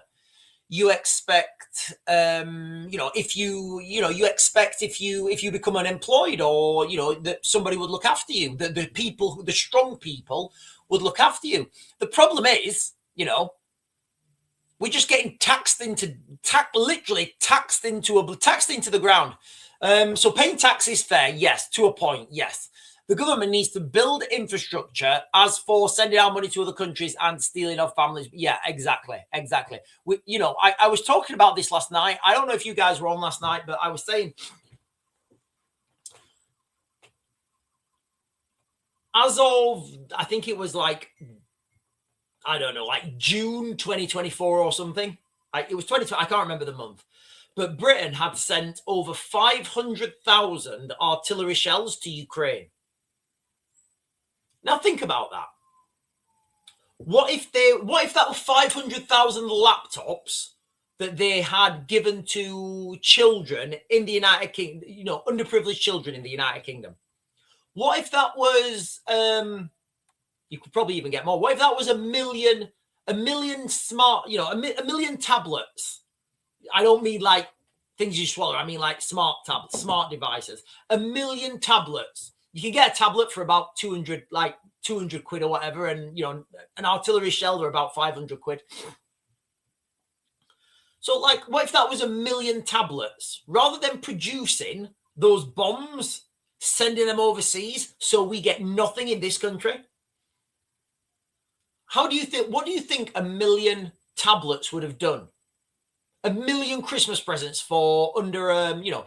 You expect, you know, you expect if you become unemployed, or, you know, that somebody would look after you, the strong people would look after you. The problem is, you know, we're just getting literally taxed into the ground. So paying tax is fair, yes, to a point, yes. The government needs to build infrastructure. As for sending our money to other countries and stealing our families, yeah, exactly. You know, I was talking about this last night. I don't know if you guys were on last night, but I was saying, as of, I think it was like, I don't know, like June 2024 or something. It was 2020. I can't remember the month. But Britain had sent over 500,000 artillery shells to Ukraine. Now think about that. What if that were 500,000 laptops that they had given to children in the United Kingdom, you know, underprivileged children in the United Kingdom? What if that was, you could probably even get more. What if that was a million smart, you know, a million tablets? I don't mean like things you swallow. I mean like smart tablets, smart devices. 1 million tablets. You can get a tablet for about 200 quid or whatever, and, you know, an artillery shell are about 500 quid. So, like, what if that was 1 million tablets? Rather than producing those bombs, sending them overseas, so we get nothing in this country? What do you think 1 million tablets would have done? 1 million Christmas presents for under, you know,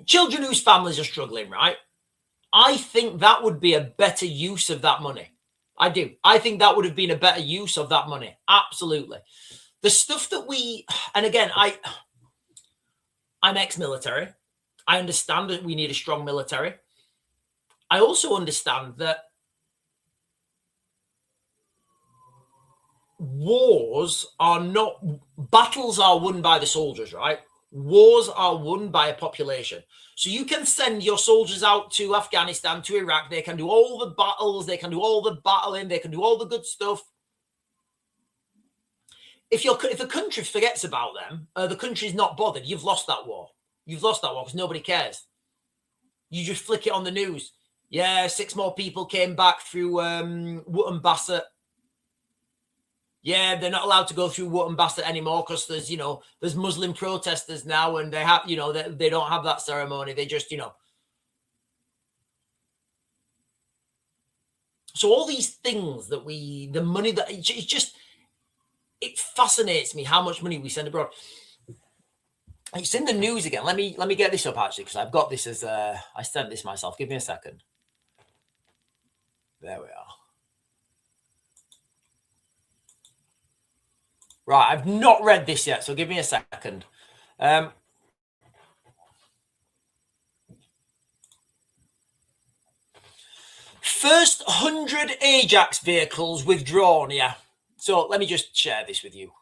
children whose families are struggling, right? I think that would be a better use of that money. I do. I think that would have been a better use of that money. Absolutely. The stuff that and again, I'm ex-military. I understand that we need a strong military. I also understand that battles are won by the soldiers, right? Wars are won by a population. So you can send your soldiers out to Afghanistan, to Iraq. They can do all the battles. They can do all the battling. They can do all the good stuff. If the country forgets about them, the country's not bothered, you've lost that war. You've lost that war because nobody cares. You just flick it on the news. Yeah, 6 more people came back through Wootton Bassett. Yeah, they're not allowed to go through Wootton Bassett anymore because there's, you know, there's Muslim protesters now, and they have, you know, they don't have that ceremony. They just, you know. So all these things that the money that it fascinates me how much money we send abroad. It's in the news again. Let me get this up actually, because I've got this as I sent this myself. Give me a second. There we are. Right, I've not read this yet, so give me a second. First 100 Ajax vehicles withdrawn, yeah. So let me just share this with you.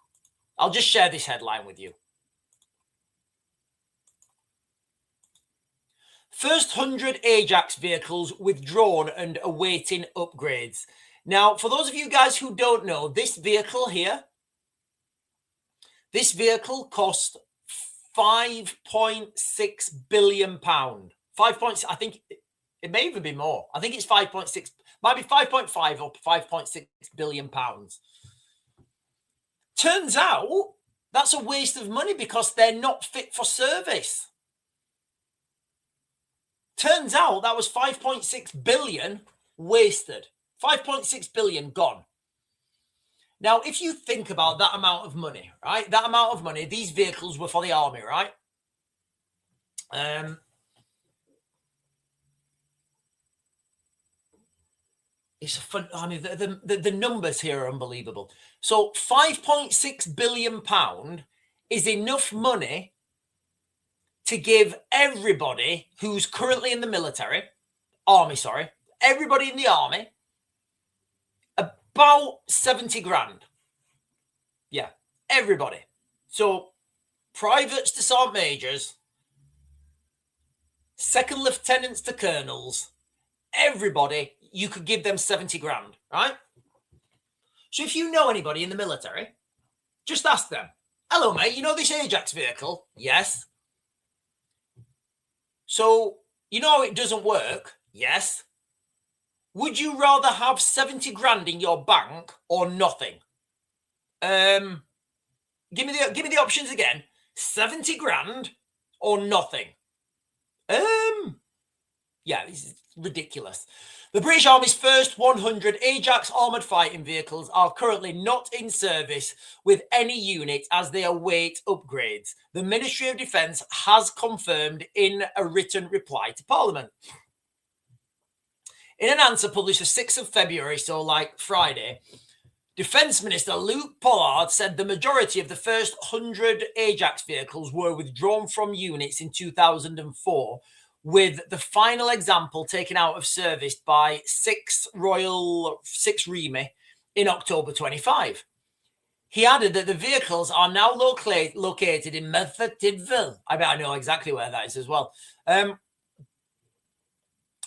I'll just share this headline with you. First 100 Ajax vehicles withdrawn and awaiting upgrades. Now, for those of you guys who don't know, this vehicle here, this vehicle cost £5.6 billion. I think it may even be more. I think it's 5.6, might be 5.5 or 5.6 billion pounds. Turns out that's a waste of money because they're not fit for service. Turns out that was 5.6 billion wasted. 5.6 billion gone. Now, if you think about that amount of money, right? That amount of money, these vehicles were for the army, right? It's a fun. I mean, the numbers here are unbelievable. So, 5.6 billion pound is enough money to give everybody who's currently in the military, everybody in the army, about 70 grand. Yeah, everybody. So, privates to sergeant majors, second lieutenants to colonels, everybody, you could give them 70 grand, right? So if you know anybody in the military, just ask them, hello, mate, you know this Ajax vehicle? Yes. So, you know it doesn't work? Yes. Would you rather have 70 grand in your bank or nothing? Give me the options again. 70 grand or nothing? Yeah, this is ridiculous. The British Army's first 100 Ajax armoured fighting vehicles are currently not in service with any unit as they await upgrades. The Ministry of Defence has confirmed in a written reply to Parliament. In an answer published the 6th of February, so like Friday, Defence Minister Luke Pollard said the majority of the first 100 Ajax vehicles were withdrawn from units in 2004, with the final example taken out of service by 6 RAYNOR in October 25. He added that the vehicles are now located in Medfordville. I bet I know exactly where that is as well.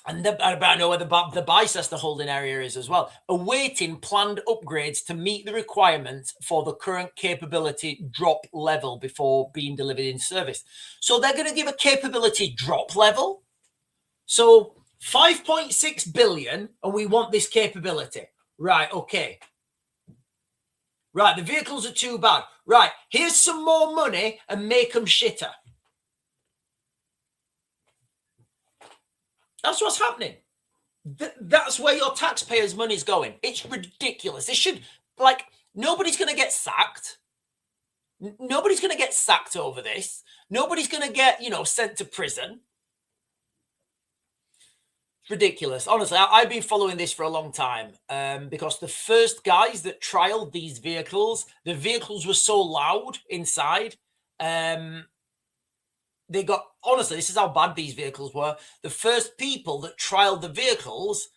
And I bet I know where the Bicester holding area is as well, awaiting planned upgrades to meet the requirements for the current capability drop level before being delivered in service. So they're going to give a capability drop level. So 5.6 billion, and we want this capability. Right, okay. Right, the vehicles are too bad. Right, here's some more money and make them shitter. That's what's happening. That's where your taxpayers' money is going. It's ridiculous. It should, like, nobody's going to get sacked. Nobody's going to get sacked over this. Nobody's going to get, sent to prison. It's ridiculous. Honestly, I've been following this for a long time because the first guys that trialed these vehicles, the vehicles were so loud inside. They got, honestly, this is how bad these vehicles were. The first people that trialed the vehicles,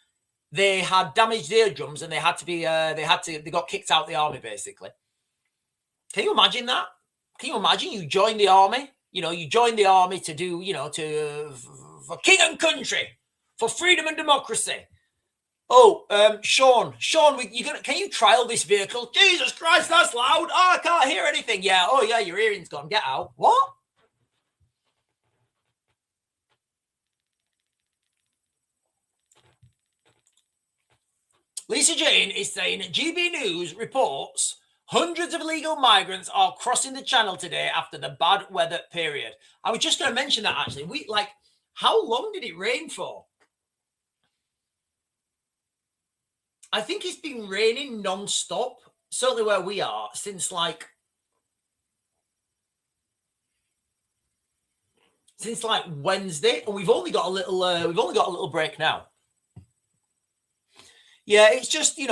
they had damaged eardrums and they got kicked out of the army, basically. Can you imagine that? Can you imagine you join the army? You join the army to do, for king and country, for freedom and democracy. Oh, Sean, can you trial this vehicle? Jesus Christ, that's loud. Oh, I can't hear anything. Yeah. Oh, yeah, your hearing's gone. Get out. What? Lisa Jane is saying GB News reports hundreds of illegal migrants are crossing the channel today after the bad weather period. I was just going to mention that actually. How long did it rain for? I think it's been raining non-stop, certainly where we are, since Wednesday, and we've only got a little break now. Yeah, it's just, is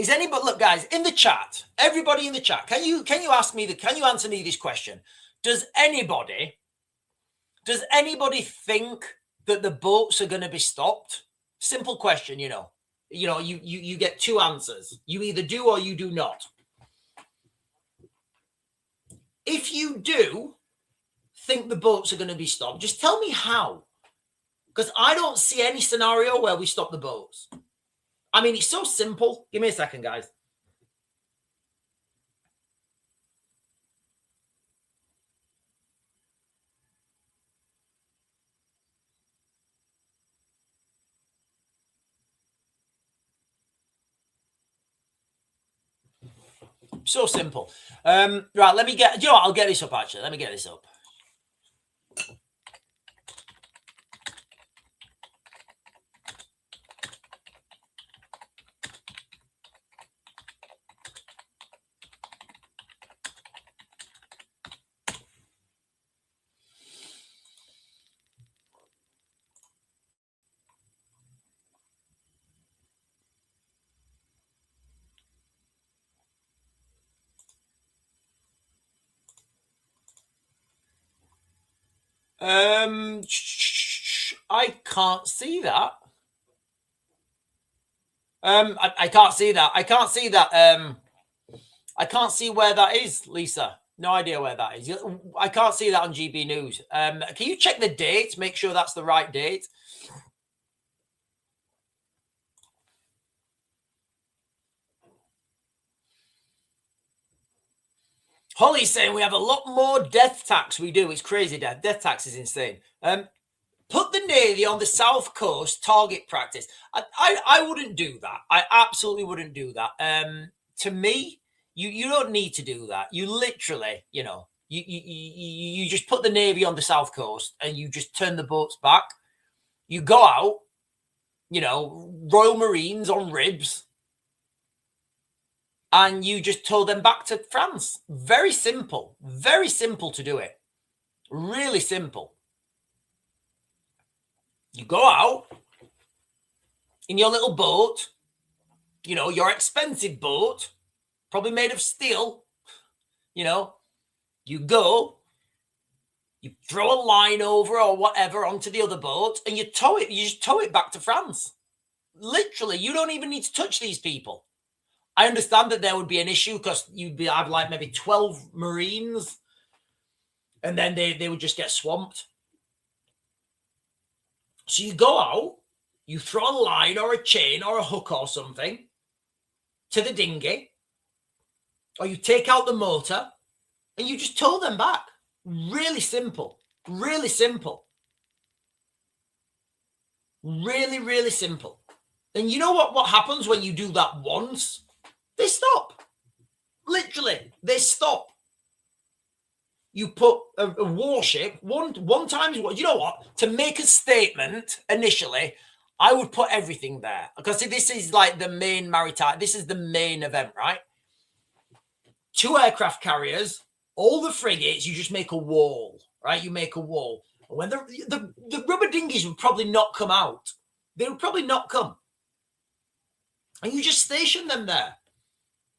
anybody, look guys, in the chat, everybody in the chat, can you answer me this question? Does anybody think that the boats are going to be stopped? Simple question, you get two answers. You either do or you do not. If you do think the boats are going to be stopped, just tell me how. Because I don't see any scenario where we stop the boats. I mean, it's so simple. Give me a second, guys. So simple. Right, let me get, you know what, I'll get this up actually. Let me get this up. I can't see that. I can't see that. I can't see that. I can't see where that is, Lisa. No idea where that is. I can't see that on GB News. Can you check the date? Make sure that's the right date. Holly's saying we have a lot more death tax. We do. It's crazy, Dad. Death tax is insane. Put the Navy on the South Coast target practice. I wouldn't do that. I absolutely wouldn't do that. To me, you don't need to do that. You literally, you know, you just put the Navy on the South Coast and you just turn the boats back. You go out, you know, Royal Marines on ribs, and you just tow them back to France. Very simple to do it. Really simple. You go out in your little boat, you know, your expensive boat, probably made of steel, you know, you go, you throw a line over or whatever onto the other boat and you tow it. You just tow it back to France. Literally, you don't even need to touch these people. I understand that there would be an issue because you'd have like maybe 12 Marines and then they would just get swamped. So you go out, you throw a line or a chain or a hook or something to the dinghy, or you take out the motor and you just tow them back. Really simple. Really simple. Really, really simple. And you know what happens when you do that once? They stop. Literally, they stop. You put a warship one times what? You know what? To make a statement initially, I would put everything there because this is like the main maritime. This is the main event, right? 2 aircraft carriers, all the frigates. You just make a wall, right? You make a wall. When the rubber dinghies would probably not come out. They would probably not come, and you just station them there.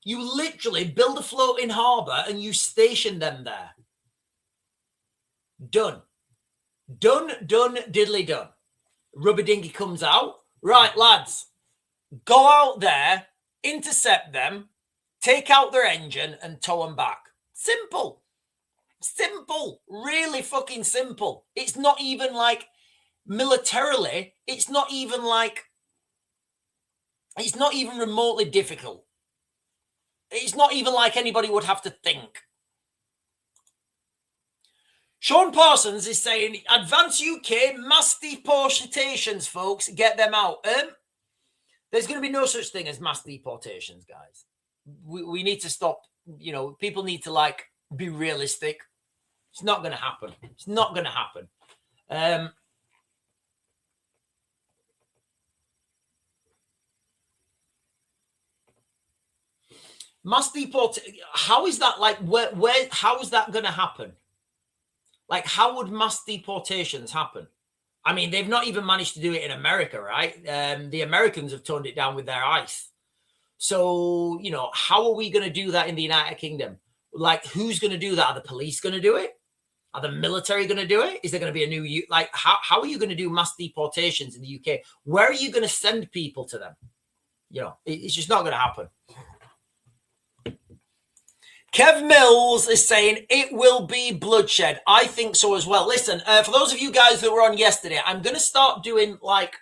You literally build a floating harbour and you station them there. Done, diddly done. Rubber dinghy comes out. Right, lads, go out there, intercept them, take out their engine and tow them back. Simple. Simple. Really fucking simple. It's not even like militarily, it's not even remotely difficult. It's not even like anybody would have to think. Sean Parsons is saying, Advance UK, mass deportations, folks. Get them out. There's going to be no such thing as mass deportations, guys. We need to stop. You know, people need to, like, be realistic. It's not going to happen. It's not going to happen. Mass deport. How is that like? Where? How is that going to happen? Like, how would mass deportations happen? I mean, they've not even managed to do it in America, right? The Americans have toned it down with their ICE. So, you know, how are we going to do that in the United Kingdom? Like, who's going to do that? Are the police going to do it? Are the military going to do it? Is there going to be a new, like, how are you going to do mass deportations in the UK? Where are you going to send people to them? You know, it's just not going to happen. Kev Mills is saying it will be bloodshed. I think so as well. Listen, for those of you guys that were on yesterday, I'm going to start doing like,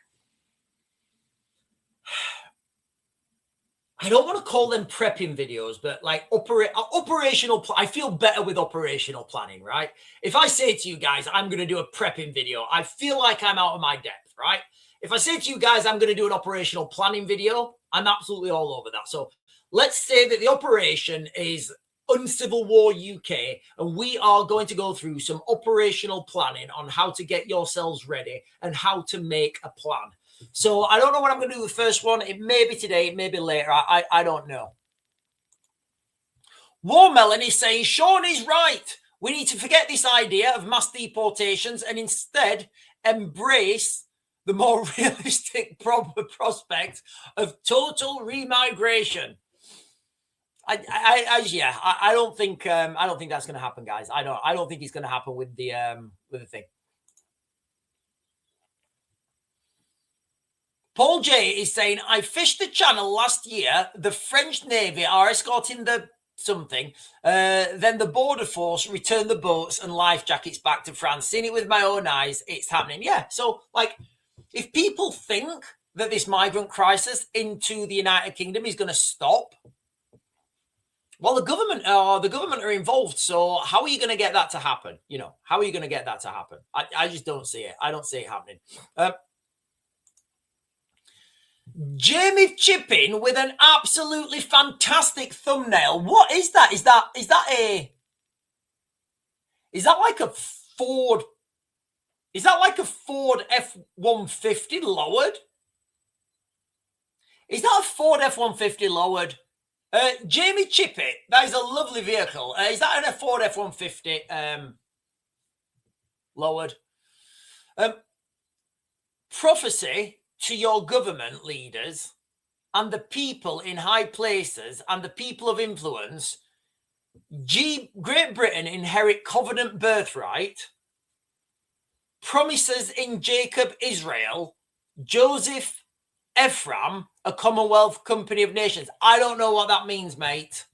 I don't want to call them prepping videos, but like operational. I feel better with operational planning, right? If I say to you guys, I'm going to do a prepping video, I feel like I'm out of my depth, right? If I say to you guys, I'm going to do an operational planning video, I'm absolutely all over that. So let's say that the operation is Uncivil War UK, and we are going to go through some operational planning on how to get yourselves ready and how to make a plan. So I don't know when I'm going to do the first one. It may be today, it may be later. I don't know. Warmelon is saying Sean is right. We need to forget this idea of mass deportations and instead embrace the more realistic prospect of total remigration. I don't think that's going to happen, guys. I don't think it's going to happen with the thing. Paul J is saying, I fished the channel last year. The French Navy are escorting the something. Then the border force returned the boats and life jackets back to France. Seen it with my own eyes. It's happening. Yeah. So, like, if people think that this migrant crisis into the United Kingdom is going to stop, well, the government are involved. So how are you going to get that to happen? You know, how are you going to get that to happen? I just don't see it. I don't see it happening. Jamie Chipping with an absolutely fantastic thumbnail. What is that? Is that like a Ford? Is that like a Ford F-150 lowered? Is that a Ford F-150 lowered? Jamie Chippett, that is a lovely vehicle. Is that a Ford F-150 lowered? Prophecy to your government leaders and the people in high places and the people of influence. Great Britain inherit covenant birthright. Promises in Jacob Israel. Joseph Ephraim, a Commonwealth Company of Nations. I don't know what that means, mate.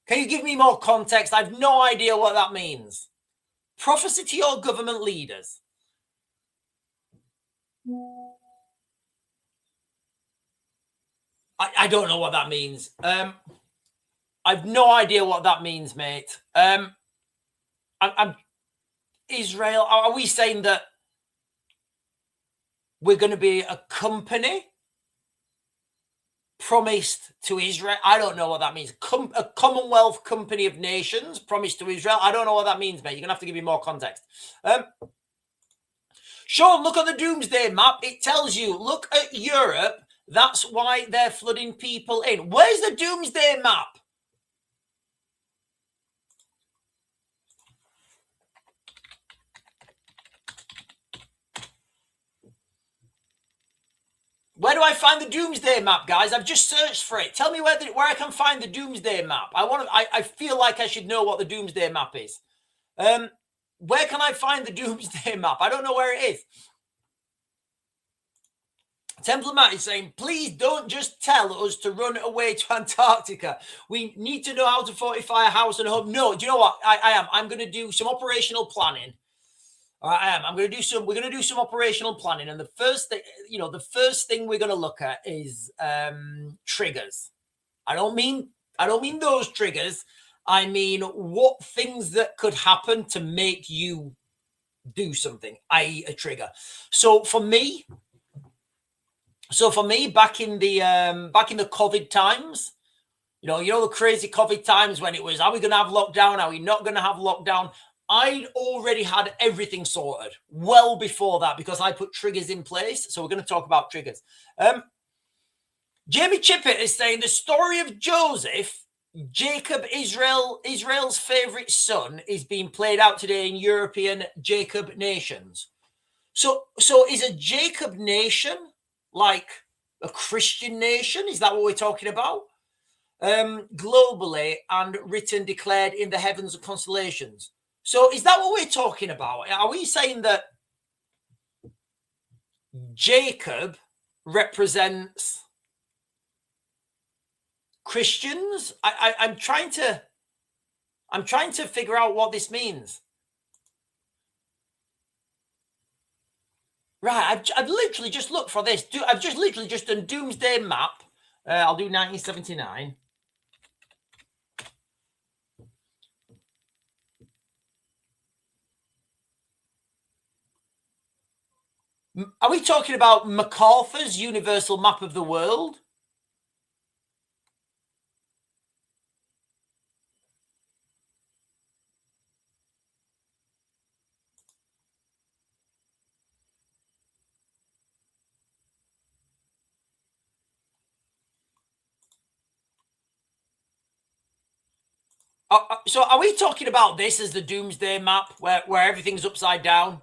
Can you give me more context? I have no idea what that means. Prophecy to your government leaders. I don't know what that means. I've no idea what that means, mate. I'm Israel. Are we saying that we're going to be a company promised to Israel? I don't know what that means. A Commonwealth Company of Nations promised to Israel. I don't know what that means, mate. You're going to have to give me more context. Sean, look at the doomsday map. It tells you, look at Europe. That's why they're flooding people in. Where's the doomsday map? Where do I find the doomsday map, guys? I've just searched for it. Tell me where I can find the doomsday map. I feel like I should know what the doomsday map is. Where can I find the doomsday map? I don't know where it is. Templar Matt is saying, please don't just tell us to run away to Antarctica. We need to know how to fortify a house and home. No, do you know what? I am. I'm going to do some operational planning. I am. We're going to do some operational planning. And the first thing we're going to look at is triggers. I don't mean those triggers. I mean, what things that could happen to make you do something, i.e. a trigger. So for me, back in the COVID times, you know the crazy COVID times when it was, are we going to have lockdown? Are we not going to have lockdown? I'd already had everything sorted well before that because I put triggers in place. So we're going to talk about triggers. Jamie Chippett is saying the story of Joseph, Jacob Israel's favorite son, is being played out today in European Jacob nations. So is a Jacob nation like a Christian nation? Is that what we're talking about? Globally and written, declared in the heavens and constellations. So is that what we're talking about? Are we saying that Jacob represents Christians? I'm trying to figure out what this means. Right, I've literally just looked for this. I've just literally just done Doomsday Map. I'll do 1979. Are we talking about MacArthur's Universal Map of the World? So are we talking about this as the doomsday map where everything's upside down?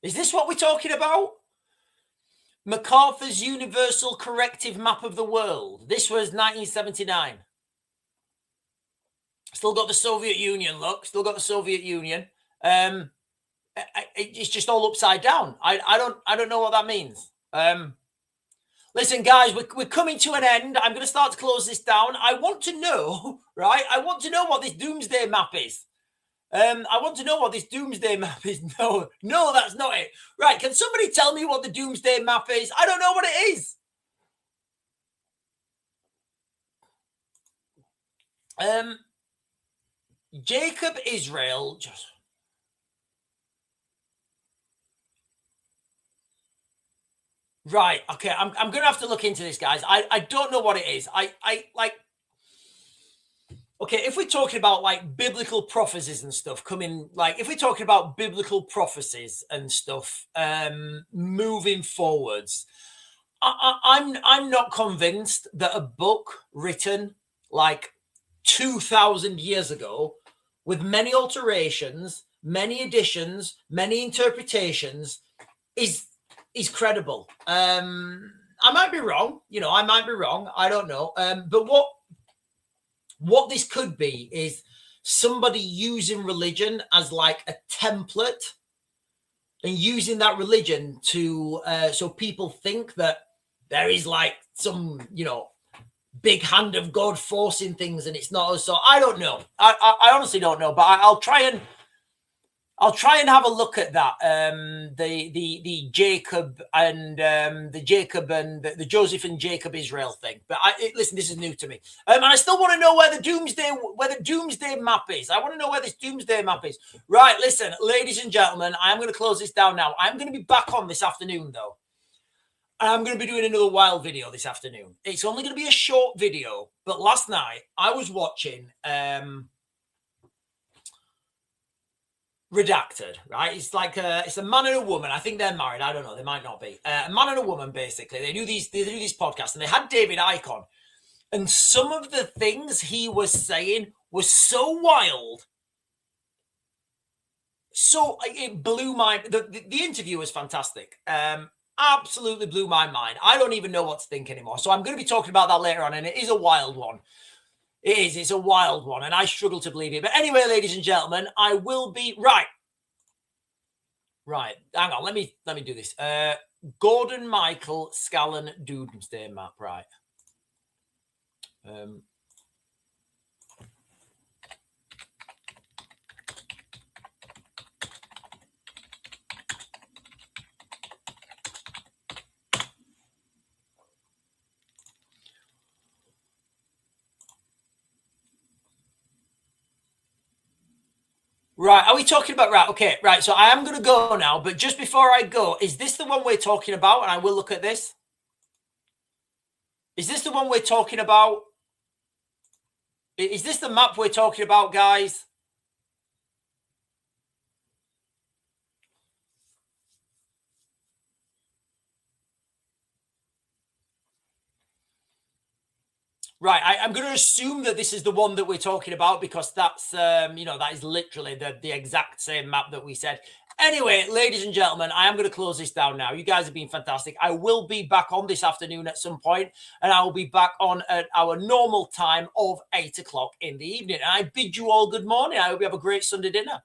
Is this what we're talking about? MacArthur's Universal Corrective Map of the World. This was 1979. Still got the Soviet Union, look. Still got the Soviet Union. It's just all upside down. I don't know what that means. Listen, guys, we're coming to an end. I'm going to start to close this down. I want to know, right? I want to know what this doomsday map is. I want to know what this doomsday map is. No, that's not it. Right, can somebody tell me what the doomsday map is? I don't know what it is. Jacob Israel just... Right, okay, I'm going to have to look into this, guys. I don't know what it is. I like... Okay, if we're talking about like biblical prophecies and stuff coming, like if we're talking about biblical prophecies and stuff moving forwards, I'm not convinced that a book written like 2,000 years ago with many alterations, many additions, many interpretations is credible. I might be wrong, I might be wrong. I don't know. But what this could be is somebody using religion as like a template and using that religion to so people think that there is like some big hand of God forcing things, and it's not. So I don't know. I honestly don't know, but I'll try and have a look at that. The Jacob and the Joseph and Jacob Israel thing. But listen, this is new to me, and I still want to know where the doomsday map is. I want to know where this doomsday map is. Right, listen, ladies and gentlemen, I am going to close this down now. I'm going to be back on this afternoon, though. I'm going to be doing another wild video this afternoon. It's only going to be a short video, but last night I was watching Redacted, right? It's like it's a man and a woman. I think they're married. I don't know. They might not be. A man and a woman, basically. They do these podcasts, and they had David Icke on, and some of the things he was saying was so wild. So it blew my. The interview was fantastic. Absolutely blew my mind. I don't even know what to think anymore. So I'm going to be talking about that later on, and it is a wild one. It is. It's a wild one, and I struggle to believe it. But anyway, ladies and gentlemen, I will be right. Hang on. Let me do this. Gordon Michael Scallon Doomsday Map. Right. Right, are we talking about... Right, okay, right, so I am going to go now, but just before I go, is this the one we're talking about? And I will look at this. Is this the one we're talking about? Is this the map we're talking about, guys? Right, I'm going to assume that this is the one that we're talking about, because that's, that is literally the exact same map that we said. Anyway, ladies and gentlemen, I am going to close this down now. You guys have been fantastic. I will be back on this afternoon at some point, and I will be back on at our normal time of 8 o'clock in the evening. And I bid you all good morning. I hope you have a great Sunday dinner.